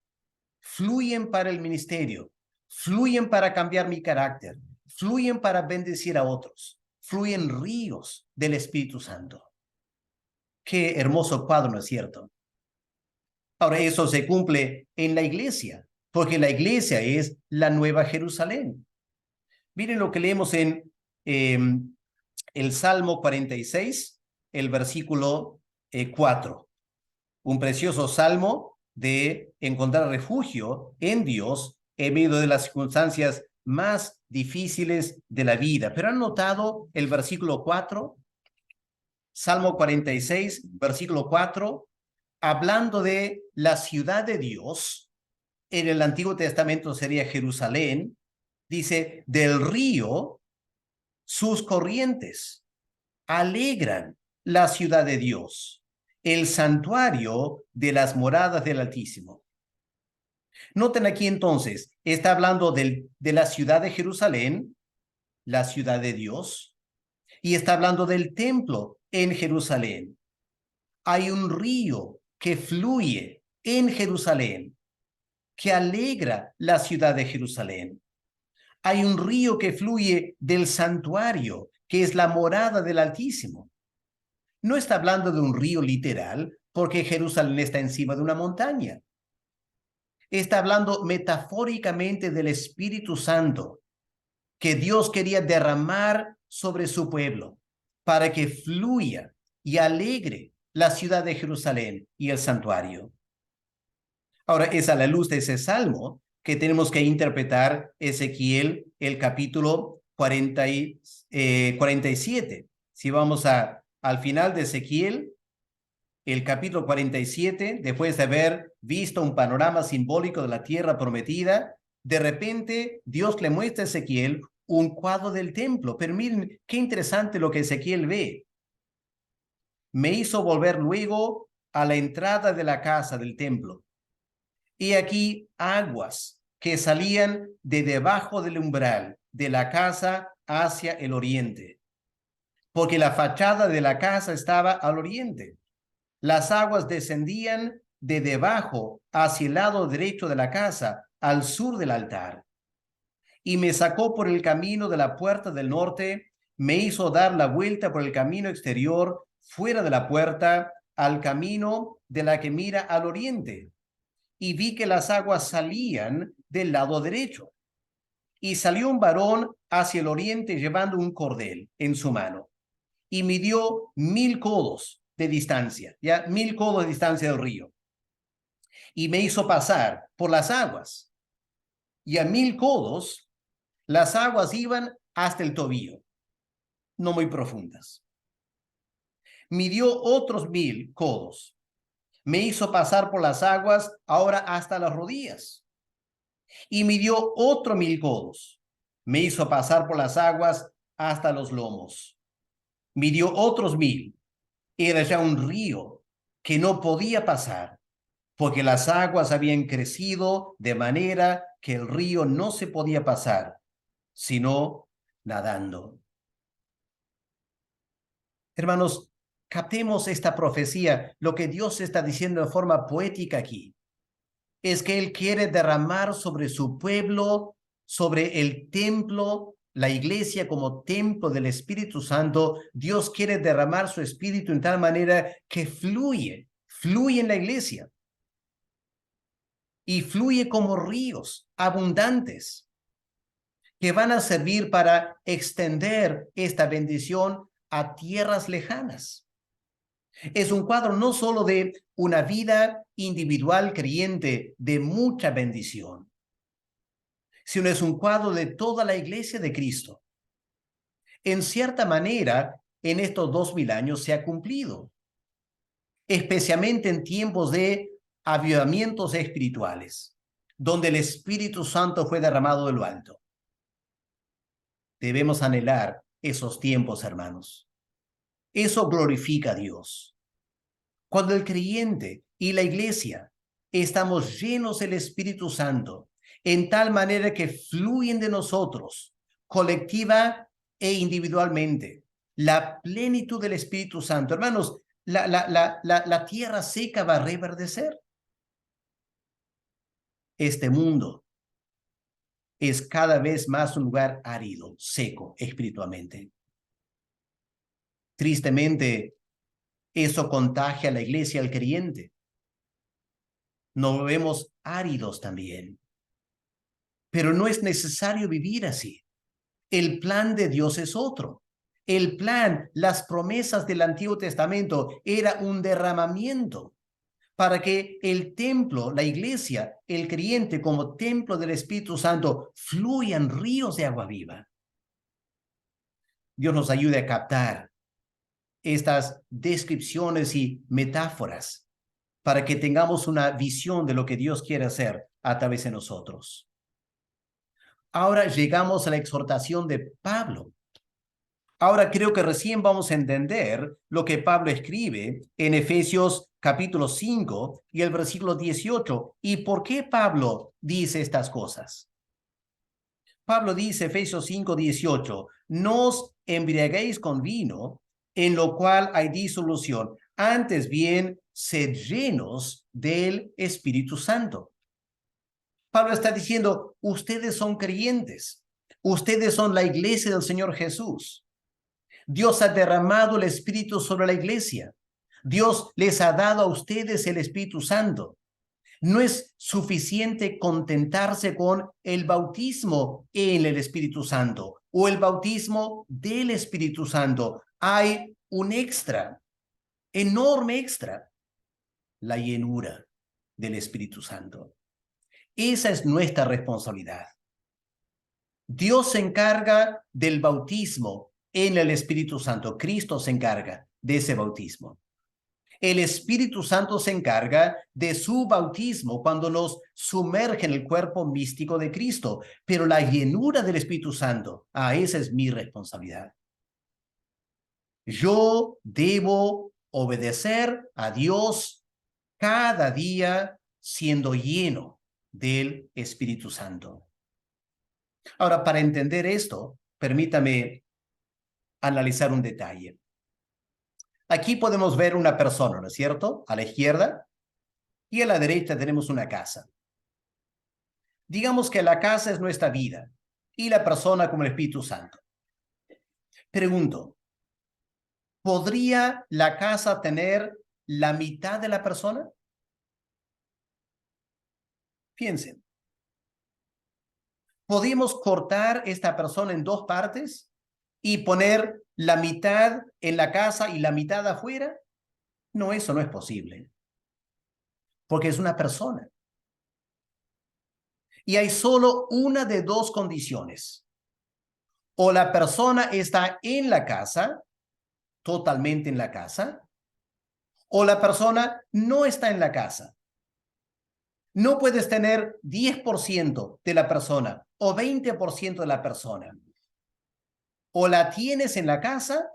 Speaker 1: fluyen para el ministerio, fluyen para cambiar mi carácter, fluyen para bendecir a otros, fluyen ríos del Espíritu Santo? Qué hermoso cuadro, ¿no es cierto? Ahora, eso se cumple en la iglesia, porque la iglesia es la Nueva Jerusalén. Miren lo que leemos en el Salmo 46, el versículo 4. Un precioso salmo de encontrar refugio en Dios en medio de las circunstancias más difíciles de la vida. Pero ¿han notado el versículo 4? Salmo 46, versículo 4, hablando de la ciudad de Dios. En el Antiguo Testamento sería Jerusalén. Dice, del río, sus corrientes alegran la ciudad de Dios, el santuario de las moradas del Altísimo. Noten aquí entonces, está hablando de la ciudad de Jerusalén, la ciudad de Dios, y está hablando del templo en Jerusalén. Hay un río que fluye en Jerusalén, que alegra la ciudad de Jerusalén. Hay un río que fluye del santuario, que es la morada del Altísimo. No está hablando de un río literal, porque Jerusalén está encima de una montaña. Está hablando metafóricamente del Espíritu Santo, que Dios quería derramar sobre su pueblo, para que fluya y alegre la ciudad de Jerusalén y el santuario. Ahora, es a la luz de ese salmo que tenemos que interpretar Ezequiel, el capítulo 47. Si vamos al final de Ezequiel, el capítulo 47, después de haber visto un panorama simbólico de la tierra prometida, de repente Dios le muestra a Ezequiel un cuadro del templo. Pero miren qué interesante lo que Ezequiel ve. Me hizo volver luego a la entrada de la casa del templo. Y aquí aguas que salían de debajo del umbral de la casa hacia el oriente, porque la fachada de la casa estaba al oriente. Las aguas descendían de debajo hacia el lado derecho de la casa, al sur del altar. Y me sacó por el camino de la puerta del norte, me hizo dar la vuelta por el camino exterior, fuera de la puerta, al camino de la que mira al oriente. Y vi que las aguas salían del lado derecho. Y salió un varón hacia el oriente llevando un cordel en su mano. Y midió 1000 codos de distancia, ya 1000 codos de distancia del río. Y me hizo pasar por las aguas. Y a 1000 codos, las aguas iban hasta el tobillo, no muy profundas. Midió otros 1000 codos. Me hizo pasar por las aguas ahora hasta las rodillas. Y midió otro 1000 codos. Me hizo pasar por las aguas hasta los lomos. Midió otros 1000. Era ya un río que no podía pasar, porque las aguas habían crecido de manera que el río no se podía pasar, sino nadando. Hermanos, captemos esta profecía. Lo que Dios está diciendo de forma poética aquí es que Él quiere derramar sobre su pueblo, sobre el templo, la iglesia como templo del Espíritu Santo. Dios quiere derramar su Espíritu en tal manera que fluye en la iglesia. Y fluye como ríos abundantes que van a servir para extender esta bendición a tierras lejanas. Es un cuadro no solo de una vida individual creyente de mucha bendición, sino es un cuadro de toda la iglesia de Cristo. En cierta manera, en estos 2000 años se ha cumplido, especialmente en tiempos de avivamientos espirituales, donde el Espíritu Santo fue derramado de lo alto. Debemos anhelar esos tiempos, hermanos. Eso glorifica a Dios. Cuando el creyente y la iglesia estamos llenos del Espíritu Santo, en tal manera que fluyen de nosotros, colectiva e individualmente, la plenitud del Espíritu Santo. Hermanos, la tierra seca va a reverdecer. Este mundo es cada vez más un lugar árido, seco espiritualmente. Tristemente, eso contagia a la iglesia, al creyente. Nos vemos áridos también. Pero no es necesario vivir así. El plan de Dios es otro. El plan, las promesas del Antiguo Testamento era un derramamiento para que el templo, la iglesia, el creyente como templo del Espíritu Santo, fluyan ríos de agua viva. Dios nos ayude a captar estas descripciones y metáforas para que tengamos una visión de lo que Dios quiere hacer a través de nosotros. Ahora llegamos a la exhortación de Pablo. Ahora creo que recién vamos a entender lo que Pablo escribe en Efesios capítulo 5 y el versículo 18. ¿Y por qué Pablo dice estas cosas? Pablo dice, Efesios 5, 18, no os embriaguéis con vino, en lo cual hay disolución. Antes bien, sed llenos del Espíritu Santo. Pablo está diciendo, ustedes son creyentes. Ustedes son la iglesia del Señor Jesús. Dios ha derramado el Espíritu sobre la iglesia. Dios les ha dado a ustedes el Espíritu Santo. No es suficiente contentarse con el bautismo en el Espíritu Santo o el bautismo del Espíritu Santo. Hay un extra, enorme extra, la llenura del Espíritu Santo. Esa es nuestra responsabilidad. Dios se encarga del bautismo en el Espíritu Santo. Cristo se encarga de ese bautismo. El Espíritu Santo se encarga de su bautismo cuando nos sumerge en el cuerpo místico de Cristo, pero la llenura del Espíritu Santo, esa es mi responsabilidad. Yo debo obedecer a Dios cada día siendo lleno del Espíritu Santo. Ahora, para entender esto, permítame analizar un detalle. Aquí podemos ver una persona, ¿no es cierto? A la izquierda y a la derecha tenemos una casa. Digamos que la casa es nuestra vida y la persona como el Espíritu Santo. Pregunto, ¿podría la casa tener la mitad de la persona? Piensen. ¿Podemos cortar esta persona en dos partes y poner la mitad en la casa y la mitad afuera? No, eso no es posible, porque es una persona. Y hay solo una de dos condiciones. O la persona está en la casa, totalmente en la casa, o la persona no está en la casa. No puedes tener 10% de la persona o 20% de la persona. O la tienes en la casa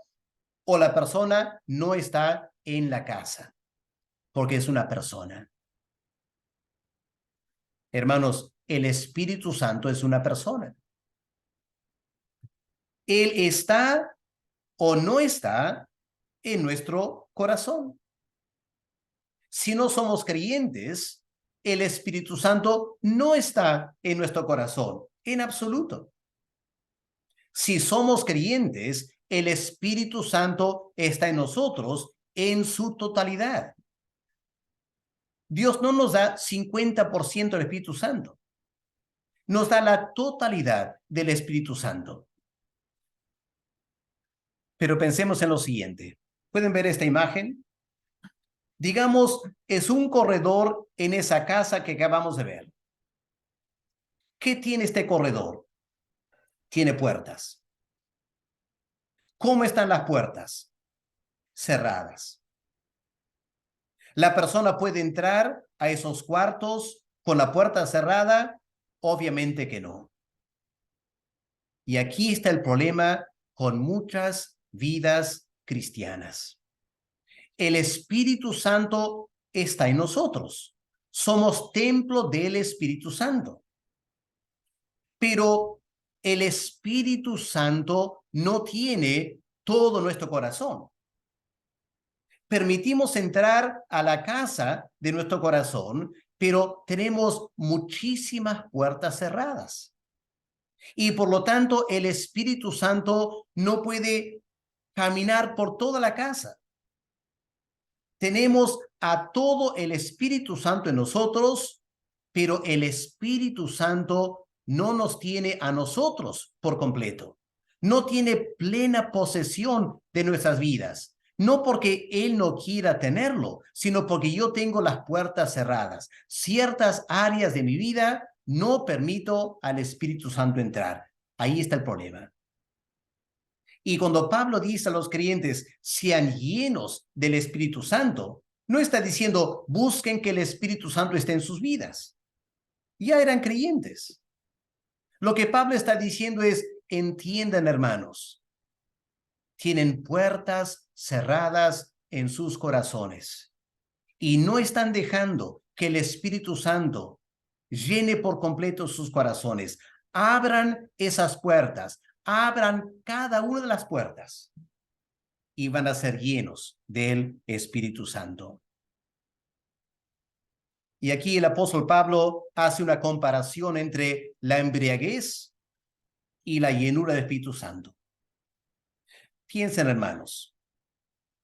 Speaker 1: o la persona no está en la casa, porque es una persona. Hermanos, el Espíritu Santo es una persona. Él está o no está en nuestro corazón. Si no somos creyentes, el Espíritu Santo no está en nuestro corazón, en absoluto. Si somos creyentes, el Espíritu Santo está en nosotros en su totalidad. Dios no nos da 50% del Espíritu Santo. Nos da la totalidad del Espíritu Santo. Pero pensemos en lo siguiente. ¿Pueden ver esta imagen? Digamos, es un corredor en esa casa que acabamos de ver. ¿Qué tiene este corredor? Tiene puertas. ¿Cómo están las puertas? Cerradas. ¿La persona puede entrar a esos cuartos con la puerta cerrada? Obviamente que no. Y aquí está el problema con muchas vidas cristianas. El Espíritu Santo está en nosotros. Somos templo del Espíritu Santo. Pero el Espíritu Santo no tiene todo nuestro corazón. Permitimos entrar a la casa de nuestro corazón, pero tenemos muchísimas puertas cerradas. Y por lo tanto, el Espíritu Santo no puede caminar por toda la casa. Tenemos a todo el Espíritu Santo en nosotros, pero el Espíritu Santo no nos tiene a nosotros por completo. No tiene plena posesión de nuestras vidas. No porque Él no quiera tenerlo, sino porque yo tengo las puertas cerradas. Ciertas áreas de mi vida no permito al Espíritu Santo entrar. Ahí está el problema. Y cuando Pablo dice a los creyentes, sean llenos del Espíritu Santo, no está diciendo, busquen que el Espíritu Santo esté en sus vidas. Ya eran creyentes. Lo que Pablo está diciendo es, entiendan, hermanos, tienen puertas cerradas en sus corazones y no están dejando que el Espíritu Santo llene por completo sus corazones. Abran esas puertas, abran cada una de las puertas y van a ser llenos del Espíritu Santo. Y aquí el apóstol Pablo hace una comparación entre la embriaguez y la llenura del Espíritu Santo. Piensen, hermanos,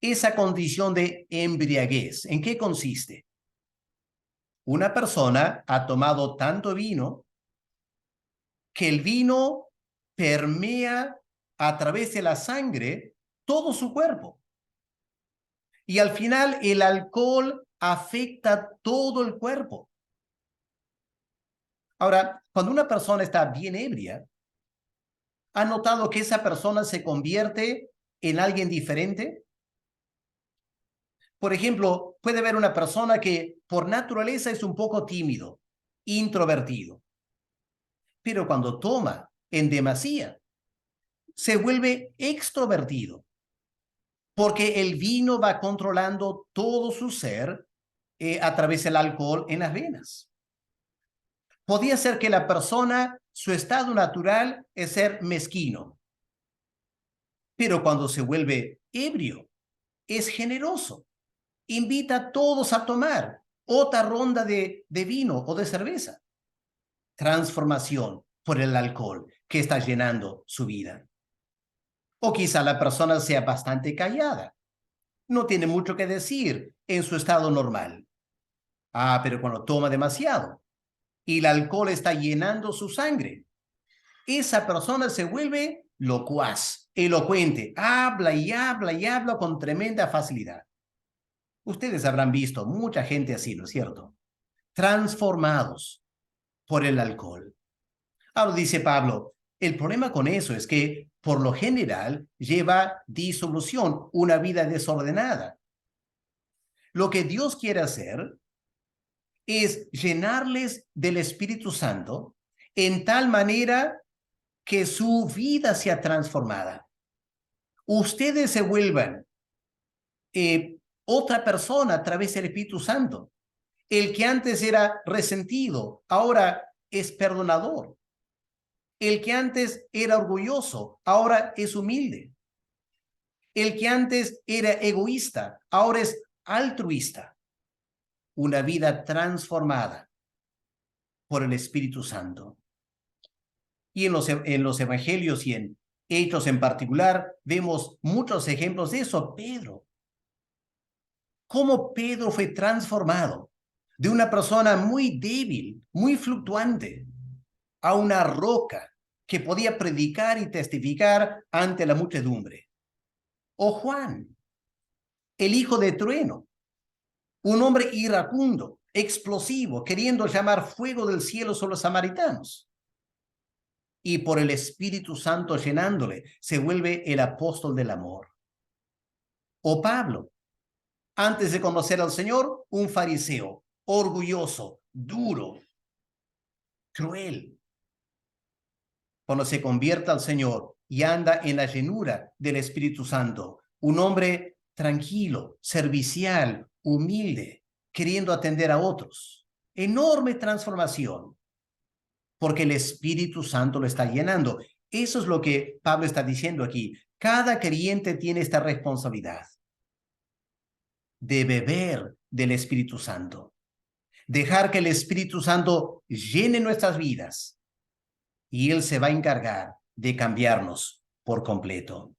Speaker 1: esa condición de embriaguez, ¿en qué consiste? Una persona ha tomado tanto vino que el vino permea a través de la sangre todo su cuerpo. Y al final el alcohol afecta todo el cuerpo. Ahora, cuando una persona está bien ebria, ¿ha notado que esa persona se convierte en alguien diferente? Por ejemplo, puede haber una persona que por naturaleza es un poco tímido, introvertido, pero cuando toma en demasía, se vuelve extrovertido, porque el vino va controlando todo su ser a través del alcohol en las venas. Podría ser que la persona, su estado natural es ser mezquino, pero cuando se vuelve ebrio, es generoso, invita a todos a tomar otra ronda de vino o de cerveza. Transformación por el alcohol que está llenando su vida. O quizá la persona sea bastante callada, no tiene mucho que decir en su estado normal. Pero cuando toma demasiado y el alcohol está llenando su sangre, esa persona se vuelve locuaz, elocuente, habla y habla y habla con tremenda facilidad. Ustedes habrán visto mucha gente así, ¿no es cierto? Transformados por el alcohol. Ahora dice Pablo, el problema con eso es que por lo general lleva disolución, una vida desordenada. Lo que Dios quiere hacer es llenarles del Espíritu Santo en tal manera que su vida sea transformada. Ustedes se vuelvan otra persona a través del Espíritu Santo. El que antes era resentido, ahora es perdonador. El que antes era orgulloso, ahora es humilde. El que antes era egoísta, ahora es altruista. Una vida transformada por el Espíritu Santo. Y en los evangelios y en Hechos en particular, vemos muchos ejemplos de eso. Pedro. Cómo Pedro fue transformado de una persona muy débil, muy fluctuante, a una roca que podía predicar y testificar ante la muchedumbre. O Juan, el hijo de trueno, un hombre iracundo, explosivo, queriendo llamar fuego del cielo sobre los samaritanos. Y por el Espíritu Santo llenándole, se vuelve el apóstol del amor. O Pablo, antes de conocer al Señor, un fariseo, orgulloso, duro, cruel. Cuando se convierta al Señor y anda en la llenura del Espíritu Santo, un hombre tranquilo, servicial, humilde, queriendo atender a otros. Enorme transformación, porque el Espíritu Santo lo está llenando. Eso es lo que Pablo está diciendo aquí. Cada creyente tiene esta responsabilidad de beber del Espíritu Santo. Dejar que el Espíritu Santo llene nuestras vidas y Él se va a encargar de cambiarnos por completo.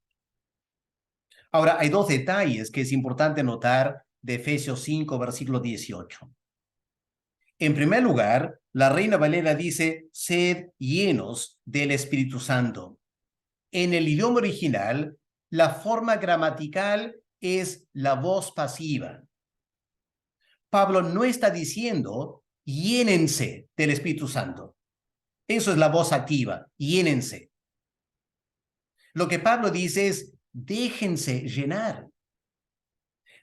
Speaker 1: Ahora, hay dos detalles que es importante notar de Efesios 5, versículo 18. En primer lugar, la Reina Valera dice, sed llenos del Espíritu Santo. En el idioma original, la forma gramatical es la voz pasiva. Pablo no está diciendo, llénense del Espíritu Santo. Eso es la voz activa, llénense. Lo que Pablo dice es, déjense llenar.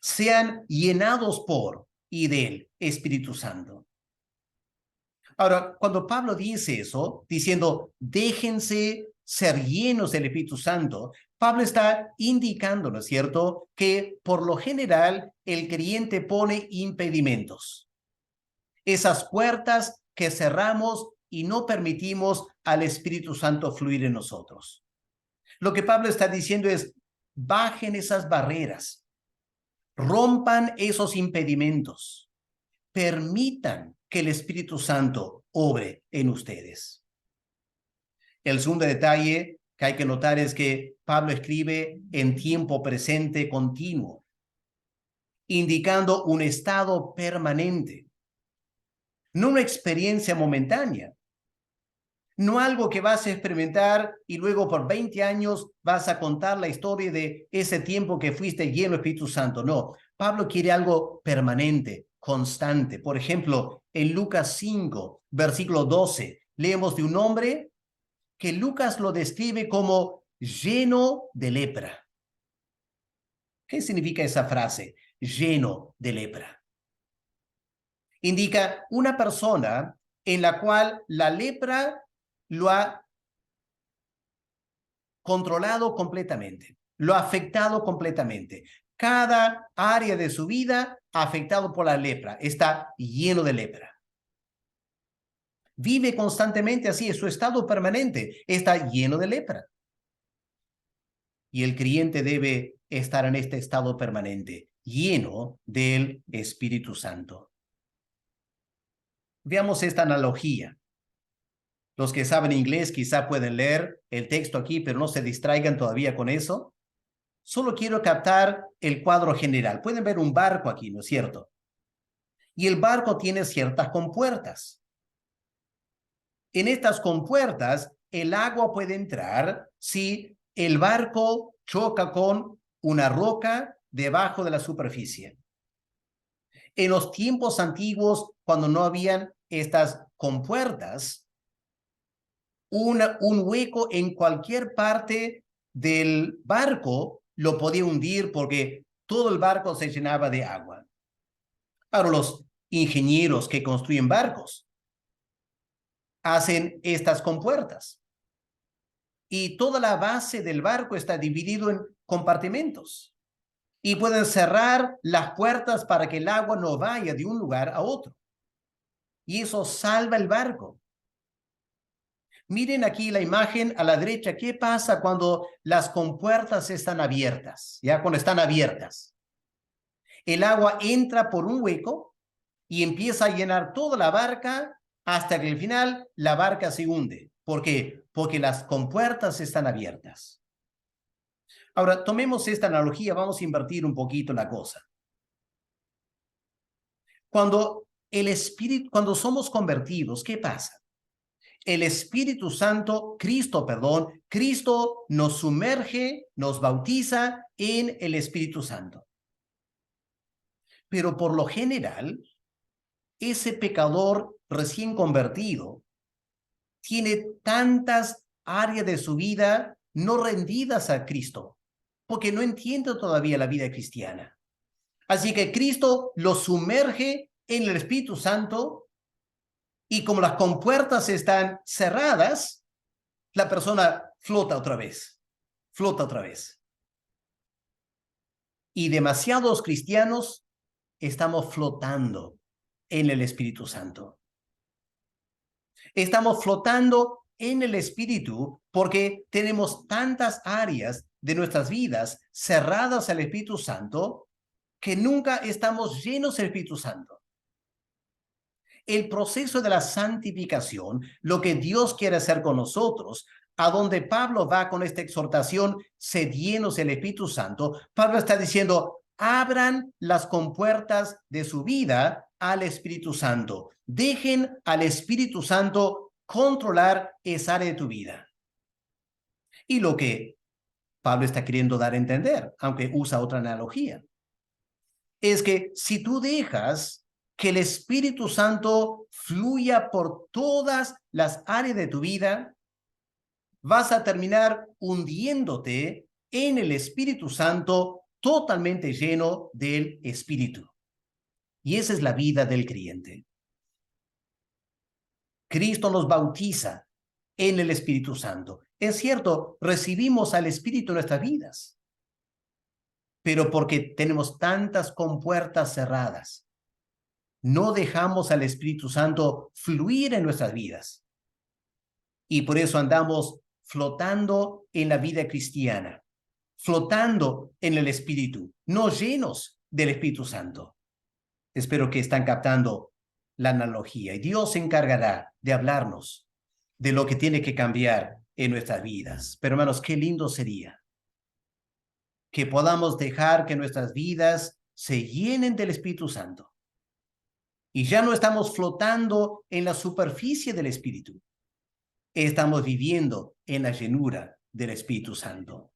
Speaker 1: Sean llenados por y del Espíritu Santo. Ahora, cuando Pablo dice eso, diciendo, déjense ser llenos del Espíritu Santo, Pablo está indicando, ¿no es cierto?, que por lo general el creyente pone impedimentos. Esas puertas que cerramos y no permitimos al Espíritu Santo fluir en nosotros. Lo que Pablo está diciendo es, bajen esas barreras, rompan esos impedimentos, permitan que el Espíritu Santo obre en ustedes. El segundo detalle que hay que notar es que Pablo escribe en tiempo presente continuo, indicando un estado permanente, no una experiencia momentánea, no algo que vas a experimentar y luego por 20 años vas a contar la historia de ese tiempo que fuiste lleno del Espíritu Santo. No, Pablo quiere algo permanente, constante. Por ejemplo, en Lucas 5, versículo 12, leemos de un hombre que Lucas lo describe como lleno de lepra. ¿Qué significa esa frase? lleno de lepra. Indica una persona en la cual la lepra lo ha controlado completamente, lo ha afectado completamente. Cada área de su vida afectado por la lepra, está lleno de lepra. Vive constantemente así, es su estado permanente, está lleno de lepra. Y el creyente debe estar en este estado permanente, lleno del Espíritu Santo. Veamos esta analogía. Los que saben inglés quizá pueden leer el texto aquí, pero no se distraigan todavía con eso. Solo quiero captar el cuadro general. Pueden ver un barco aquí, ¿no es cierto? Y el barco tiene ciertas compuertas. En estas compuertas, el agua puede entrar si el barco choca con una roca debajo de la superficie. En los tiempos antiguos, cuando no habían estas compuertas, un hueco en cualquier parte del barco lo podía hundir porque todo el barco se llenaba de agua. Ahora, los ingenieros que construyen barcos hacen estas compuertas y toda la base del barco está dividido en compartimentos y pueden cerrar las puertas para que el agua no vaya de un lugar a otro. Y eso salva el barco. Miren aquí la imagen a la derecha. ¿Qué pasa cuando las compuertas están abiertas? Ya cuando están abiertas. El agua entra por un hueco y empieza a llenar toda la barca hasta que al final la barca se hunde. ¿Por qué? Porque las compuertas están abiertas. Ahora, tomemos esta analogía, vamos a invertir un poquito la cosa. Cuando somos convertidos, ¿qué pasa? El Espíritu Santo, Cristo nos sumerge, nos bautiza en el Espíritu Santo. Pero por lo general, ese pecador recién convertido tiene tantas áreas de su vida no rendidas a Cristo, porque no entiende todavía la vida cristiana. Así que Cristo lo sumerge en el Espíritu Santo y como las compuertas están cerradas, la persona flota otra vez. Y demasiados cristianos estamos flotando en el Espíritu Santo. Estamos flotando en el Espíritu porque tenemos tantas áreas de nuestras vidas cerradas al Espíritu Santo que nunca estamos llenos del Espíritu Santo. El proceso de la santificación, lo que Dios quiere hacer con nosotros, a donde Pablo va con esta exhortación, sed llenos del Espíritu Santo, Pablo está diciendo, abran las compuertas de su vida al Espíritu Santo. Dejen al Espíritu Santo controlar esa área de tu vida. Y lo que Pablo está queriendo dar a entender, aunque usa otra analogía, es que si tú dejas que el Espíritu Santo fluya por todas las áreas de tu vida, vas a terminar hundiéndote en el Espíritu Santo totalmente lleno del Espíritu. Y esa es la vida del creyente. Cristo nos bautiza en el Espíritu Santo. Es cierto, recibimos al Espíritu en nuestras vidas, pero porque tenemos tantas compuertas cerradas, no dejamos al Espíritu Santo fluir en nuestras vidas. Y por eso andamos flotando en la vida cristiana, flotando en el Espíritu, no llenos del Espíritu Santo. Espero que están captando la analogía y Dios se encargará de hablarnos de lo que tiene que cambiar en nuestras vidas. Pero hermanos, qué lindo sería que podamos dejar que nuestras vidas se llenen del Espíritu Santo. Y ya no estamos flotando en la superficie del Espíritu. Estamos viviendo en la llenura del Espíritu Santo.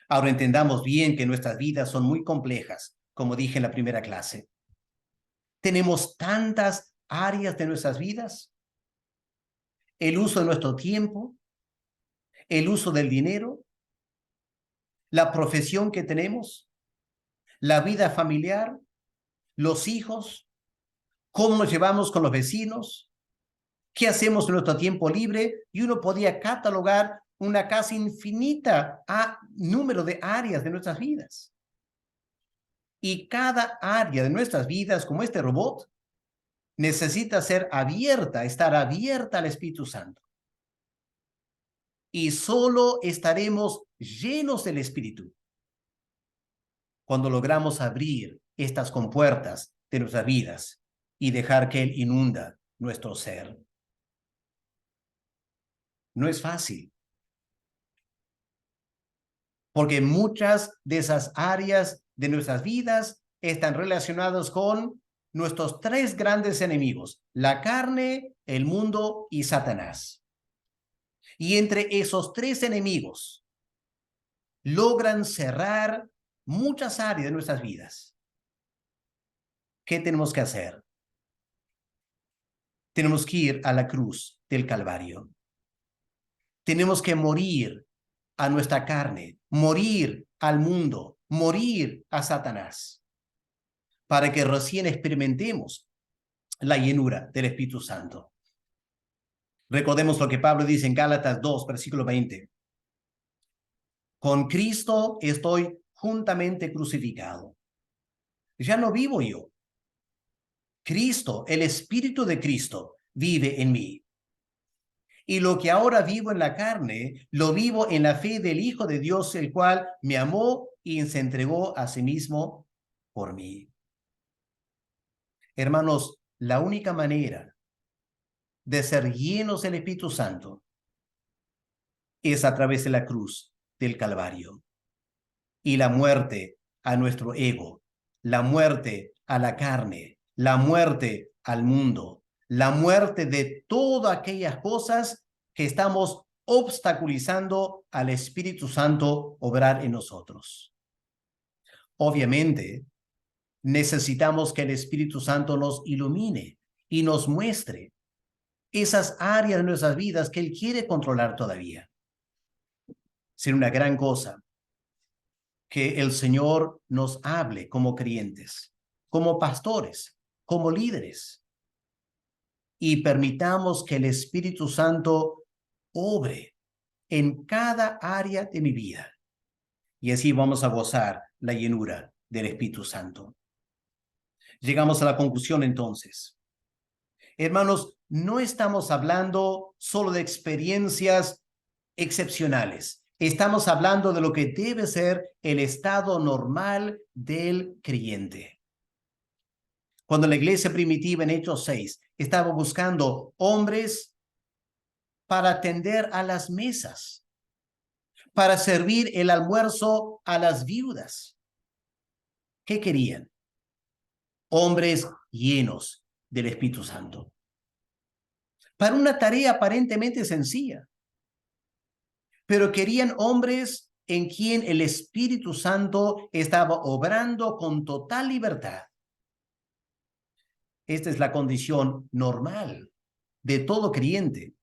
Speaker 1: Ahora entendamos bien que nuestras vidas son muy complejas, como dije en la primera clase. Tenemos tantas áreas de nuestras vidas. El uso de nuestro tiempo, el uso del dinero, la profesión que tenemos, la vida familiar, los hijos, cómo nos llevamos con los vecinos, qué hacemos en nuestro tiempo libre, y uno podía catalogar una casi infinita número de áreas de nuestras vidas. Y cada área de nuestras vidas, como este robot, necesita ser abierta, estar abierta al Espíritu Santo. Y solo estaremos llenos del Espíritu cuando logramos abrir estas compuertas de nuestras vidas y dejar que Él inunda nuestro ser. No es fácil, porque muchas de esas áreas de nuestras vidas están relacionadas con nuestros tres grandes enemigos: la carne, el mundo y Satanás. Y entre esos tres enemigos logran cerrar muchas áreas de nuestras vidas. ¿Qué tenemos que hacer? Tenemos que ir a la cruz del Calvario. Tenemos que morir a nuestra carne, morir al mundo, morir a Satanás, para que recién experimentemos la llenura del Espíritu Santo. Recordemos lo que Pablo dice en Gálatas 2, versículo 20. Con Cristo estoy juntamente crucificado. Ya no vivo yo. Cristo, el Espíritu de Cristo, vive en mí. Y lo que ahora vivo en la carne, lo vivo en la fe del Hijo de Dios, el cual me amó y se entregó a sí mismo por mí. Hermanos, la única manera de ser llenos del Espíritu Santo es a través de la cruz del Calvario y la muerte a nuestro ego, la muerte a la carne, la muerte al mundo, la muerte de todas aquellas cosas que estamos obstaculizando al Espíritu Santo obrar en nosotros. Obviamente, necesitamos que el Espíritu Santo nos ilumine y nos muestre esas áreas de nuestras vidas que Él quiere controlar todavía. Sería una gran cosa que el Señor nos hable como creyentes, como pastores, como líderes, y permitamos que el Espíritu Santo obre en cada área de mi vida. Y así vamos a gozar la llenura del Espíritu Santo. Llegamos a la conclusión entonces. Hermanos, no estamos hablando solo de experiencias excepcionales. Estamos hablando de lo que debe ser el estado normal del creyente. Cuando la iglesia primitiva en Hechos 6 estaba buscando hombres para atender a las mesas, para servir el almuerzo a las viudas, ¿qué querían? Hombres llenos del Espíritu Santo. Para una tarea aparentemente sencilla, pero querían hombres en quien el Espíritu Santo estaba obrando con total libertad. Esta es la condición normal de todo creyente,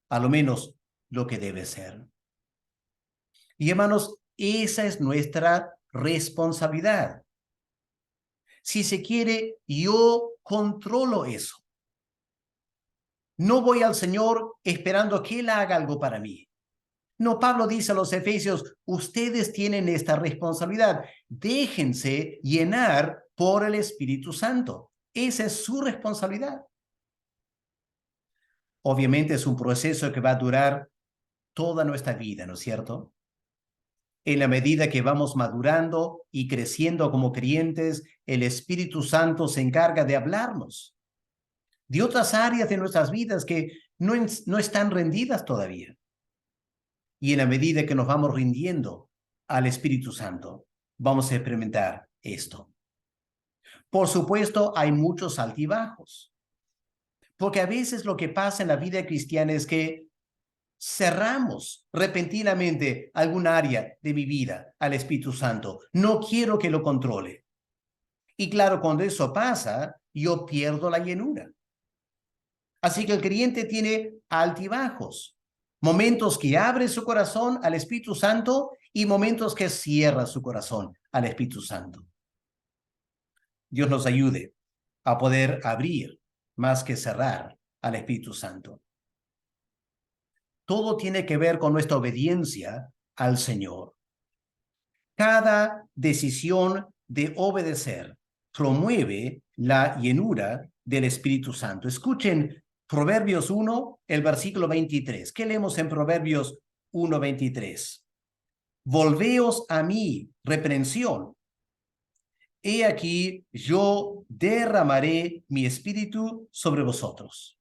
Speaker 1: a lo menos lo que debe ser. Y hermanos, esa es nuestra responsabilidad. Si se quiere, yo controlo eso. No voy al Señor esperando que Él haga algo para mí. No, Pablo dice a los Efesios, ustedes tienen esta responsabilidad. Déjense llenar por el Espíritu Santo. Esa es su responsabilidad. Obviamente es un proceso que va a durar toda nuestra vida, ¿no es cierto? En la medida que vamos madurando y creciendo como creyentes, el Espíritu Santo se encarga de hablarnos de otras áreas de nuestras vidas que no están rendidas todavía. Y en la medida que nos vamos rindiendo al Espíritu Santo, vamos a experimentar esto. Por supuesto, hay muchos altibajos, porque a veces lo que pasa en la vida cristiana es que cerramos repentinamente algún área de mi vida al Espíritu Santo. No quiero que lo controle. Y claro, cuando eso pasa, yo pierdo la llenura. Así que el creyente tiene altibajos, momentos que abre su corazón al Espíritu Santo y momentos que cierra su corazón al Espíritu Santo. Dios nos ayude a poder abrir más que cerrar al Espíritu Santo. Todo tiene que ver con nuestra obediencia al Señor. Cada decisión de obedecer promueve la llenura del Espíritu Santo. Escuchen Proverbios 1, el versículo 23. ¿Qué leemos en Proverbios 1, 23? Volveos a mí, reprensión. He aquí, yo derramaré mi espíritu sobre vosotros.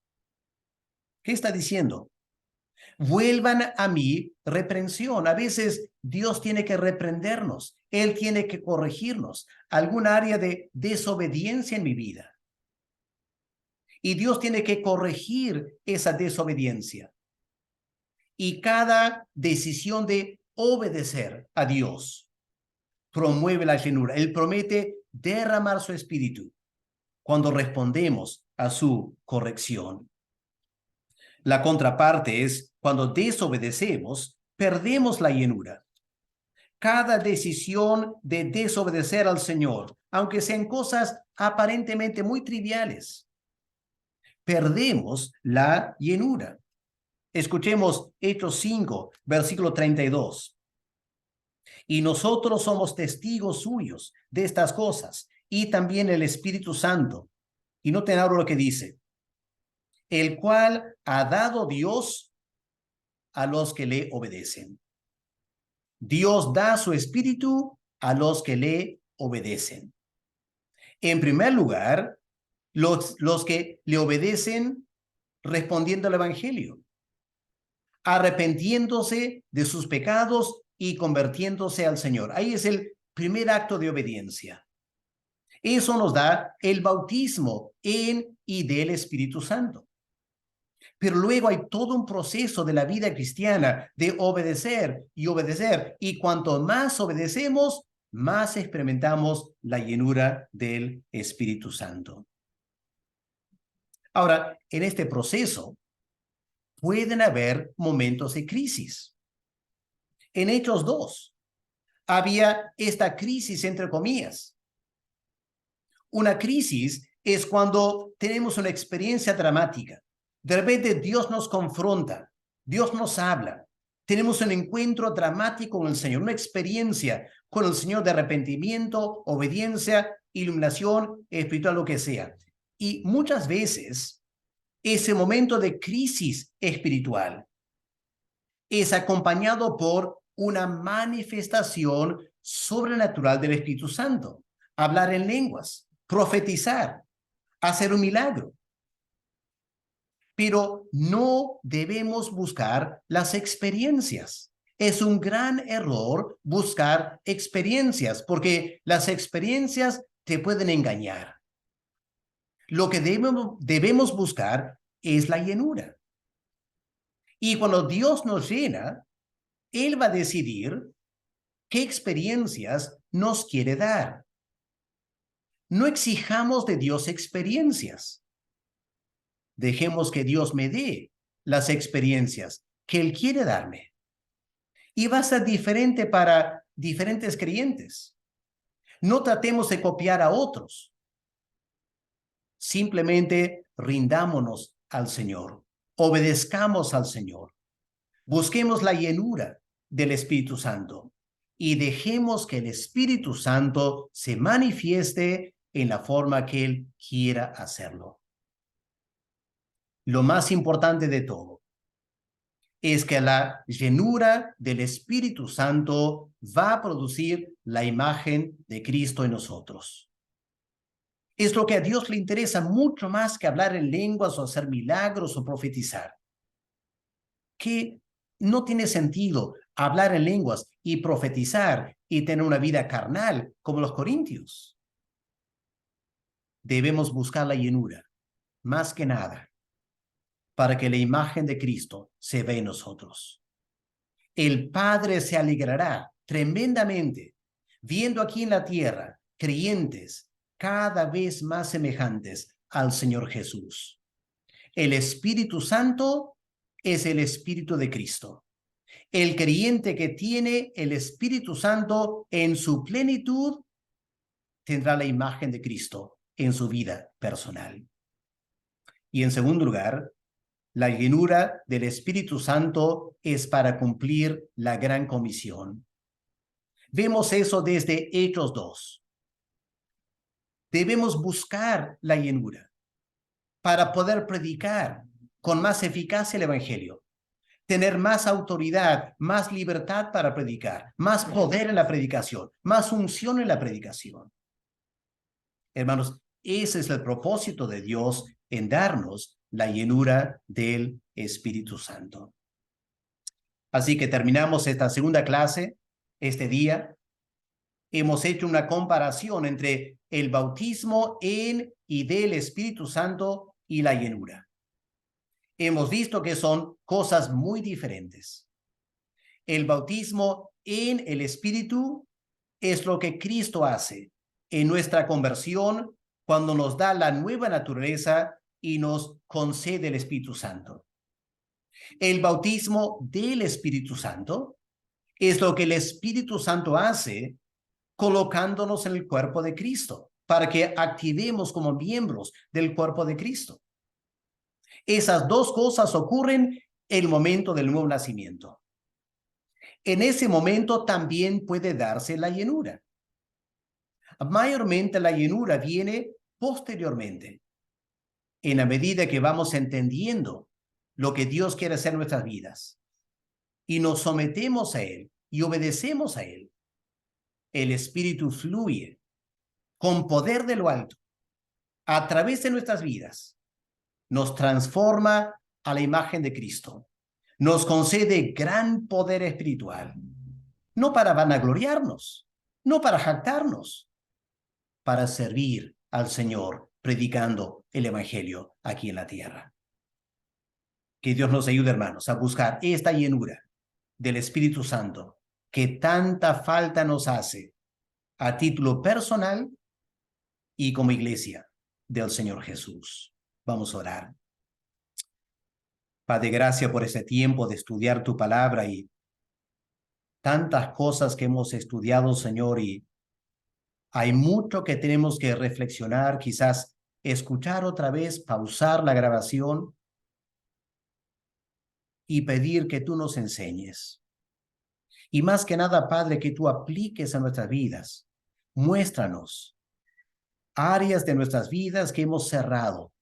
Speaker 1: ¿Qué está diciendo? Vuelvan a mí, reprensión. A veces Dios tiene que reprendernos. Él tiene que corregirnos. Algún área de desobediencia en mi vida. Y Dios tiene que corregir esa desobediencia. Y cada decisión de obedecer a Dios promueve la llenura. Él promete derramar su espíritu cuando respondemos a su corrección. La contraparte es cuando desobedecemos, perdemos la llenura. Cada decisión de desobedecer al Señor, aunque sean cosas aparentemente muy triviales, perdemos la llenura. Escuchemos Hechos 5, versículo 32. Y nosotros somos testigos suyos de estas cosas, y también el Espíritu Santo. Y noten ahora lo que dice: el cual ha dado Dios a los que le obedecen. Dios da su espíritu a los que le obedecen. En primer lugar, los que le obedecen respondiendo al Evangelio, arrepentiéndose de sus pecados y convirtiéndose al Señor. Ahí es el primer acto de obediencia. Eso nos da el bautismo en y del Espíritu Santo. Pero luego hay todo un proceso de la vida cristiana de obedecer y obedecer. Y cuanto más obedecemos, más experimentamos la llenura del Espíritu Santo. Ahora, en este proceso pueden haber momentos de crisis. En Hechos 2 había esta crisis entre comillas. Una crisis es cuando tenemos una experiencia dramática. De repente Dios nos confronta, Dios nos habla. Tenemos un encuentro dramático con el Señor, una experiencia con el Señor de arrepentimiento, obediencia, iluminación espiritual, lo que sea. Y muchas veces ese momento de crisis espiritual es acompañado por una manifestación sobrenatural del Espíritu Santo. Hablar en lenguas, profetizar, hacer un milagro. Pero no debemos buscar las experiencias. Es un gran error buscar experiencias, porque las experiencias te pueden engañar. Lo que debemos buscar es la llenura. Y cuando Dios nos llena, Él va a decidir qué experiencias nos quiere dar. No exijamos de Dios experiencias. Dejemos que Dios me dé las experiencias que Él quiere darme. Y va a ser diferente para diferentes creyentes. No tratemos de copiar a otros. Simplemente rindámonos al Señor. Obedezcamos al Señor. Busquemos la llenura del Espíritu Santo y dejemos que el Espíritu Santo se manifieste en la forma que Él quiera hacerlo. Lo más importante de todo es que la llenura del Espíritu Santo va a producir la imagen de Cristo en nosotros. Es lo que a Dios le interesa mucho más que hablar en lenguas o hacer milagros o profetizar. Que no tiene sentido hablar en lenguas y profetizar y tener una vida carnal como los corintios. Debemos buscar la llenura, más que nada, para que la imagen de Cristo se vea en nosotros. El Padre se alegrará tremendamente viendo aquí en la tierra creyentes cada vez más semejantes al Señor Jesús. El Espíritu Santo es el Espíritu de Cristo. El creyente que tiene el Espíritu Santo en su plenitud tendrá la imagen de Cristo en su vida personal. Y en segundo lugar, la llenura del Espíritu Santo es para cumplir la gran comisión. Vemos eso desde Hechos 2. Debemos buscar la llenura para poder predicar con más eficacia el Evangelio, tener más autoridad, más libertad para predicar, más poder en la predicación, más unción en la predicación. Hermanos, ese es el propósito de Dios en darnos la llenura del Espíritu Santo. Así que terminamos esta segunda clase este día. Hemos hecho una comparación entre el bautismo en y del Espíritu Santo y la llenura. Hemos visto que son cosas muy diferentes. El bautismo en el Espíritu es lo que Cristo hace en nuestra conversión cuando nos da la nueva naturaleza y nos concede el Espíritu Santo. El bautismo del Espíritu Santo es lo que el Espíritu Santo hace colocándonos en el cuerpo de Cristo para que activemos como miembros del cuerpo de Cristo. Esas dos cosas ocurren en el momento del nuevo nacimiento. En ese momento también puede darse la llenura. Mayormente la llenura viene posteriormente, en la medida que vamos entendiendo lo que Dios quiere hacer en nuestras vidas y nos sometemos a Él y obedecemos a Él. El Espíritu fluye con poder de lo alto a través de nuestras vidas, nos transforma a la imagen de Cristo, nos concede gran poder espiritual, no para vanagloriarnos, no para jactarnos, para servir al Señor predicando el Evangelio aquí en la tierra. Que Dios nos ayude, hermanos, a buscar esta llenura del Espíritu Santo que tanta falta nos hace a título personal y como iglesia del Señor Jesús. Vamos a orar. Padre, gracias por este tiempo de estudiar tu palabra y tantas cosas que hemos estudiado, Señor, y hay mucho que tenemos que reflexionar, quizás escuchar otra vez, pausar la grabación y pedir que tú nos enseñes. Y más que nada, Padre, que tú apliques a nuestras vidas. Muéstranos áreas de nuestras vidas que hemos cerrado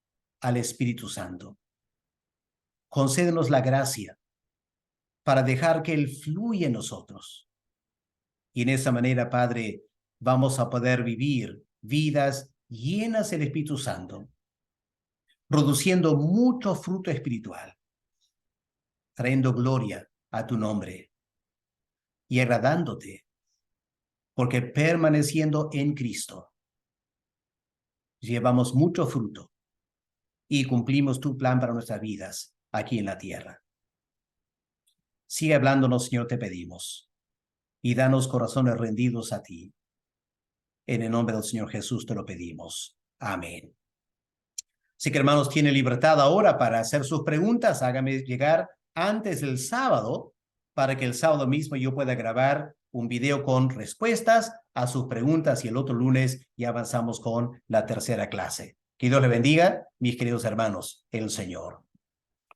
Speaker 1: al Espíritu Santo. Concédenos la gracia para dejar que Él fluya en nosotros. Y en esa manera, Padre, vamos a poder vivir vidas llenas del Espíritu Santo, produciendo mucho fruto espiritual, trayendo gloria a tu nombre y agradándote, porque permaneciendo en Cristo, llevamos mucho fruto y cumplimos tu plan para nuestras vidas aquí en la tierra. Sigue hablándonos, Señor, te pedimos, y danos corazones rendidos a ti. En el nombre del Señor Jesús te lo pedimos. Amén. Así que, hermanos, tienen libertad ahora para hacer sus preguntas. Hágame llegar antes del sábado para que el sábado mismo yo pueda grabar un video con respuestas a sus preguntas y el otro lunes ya avanzamos con la tercera clase. Que Dios le bendiga, mis queridos hermanos, el Señor.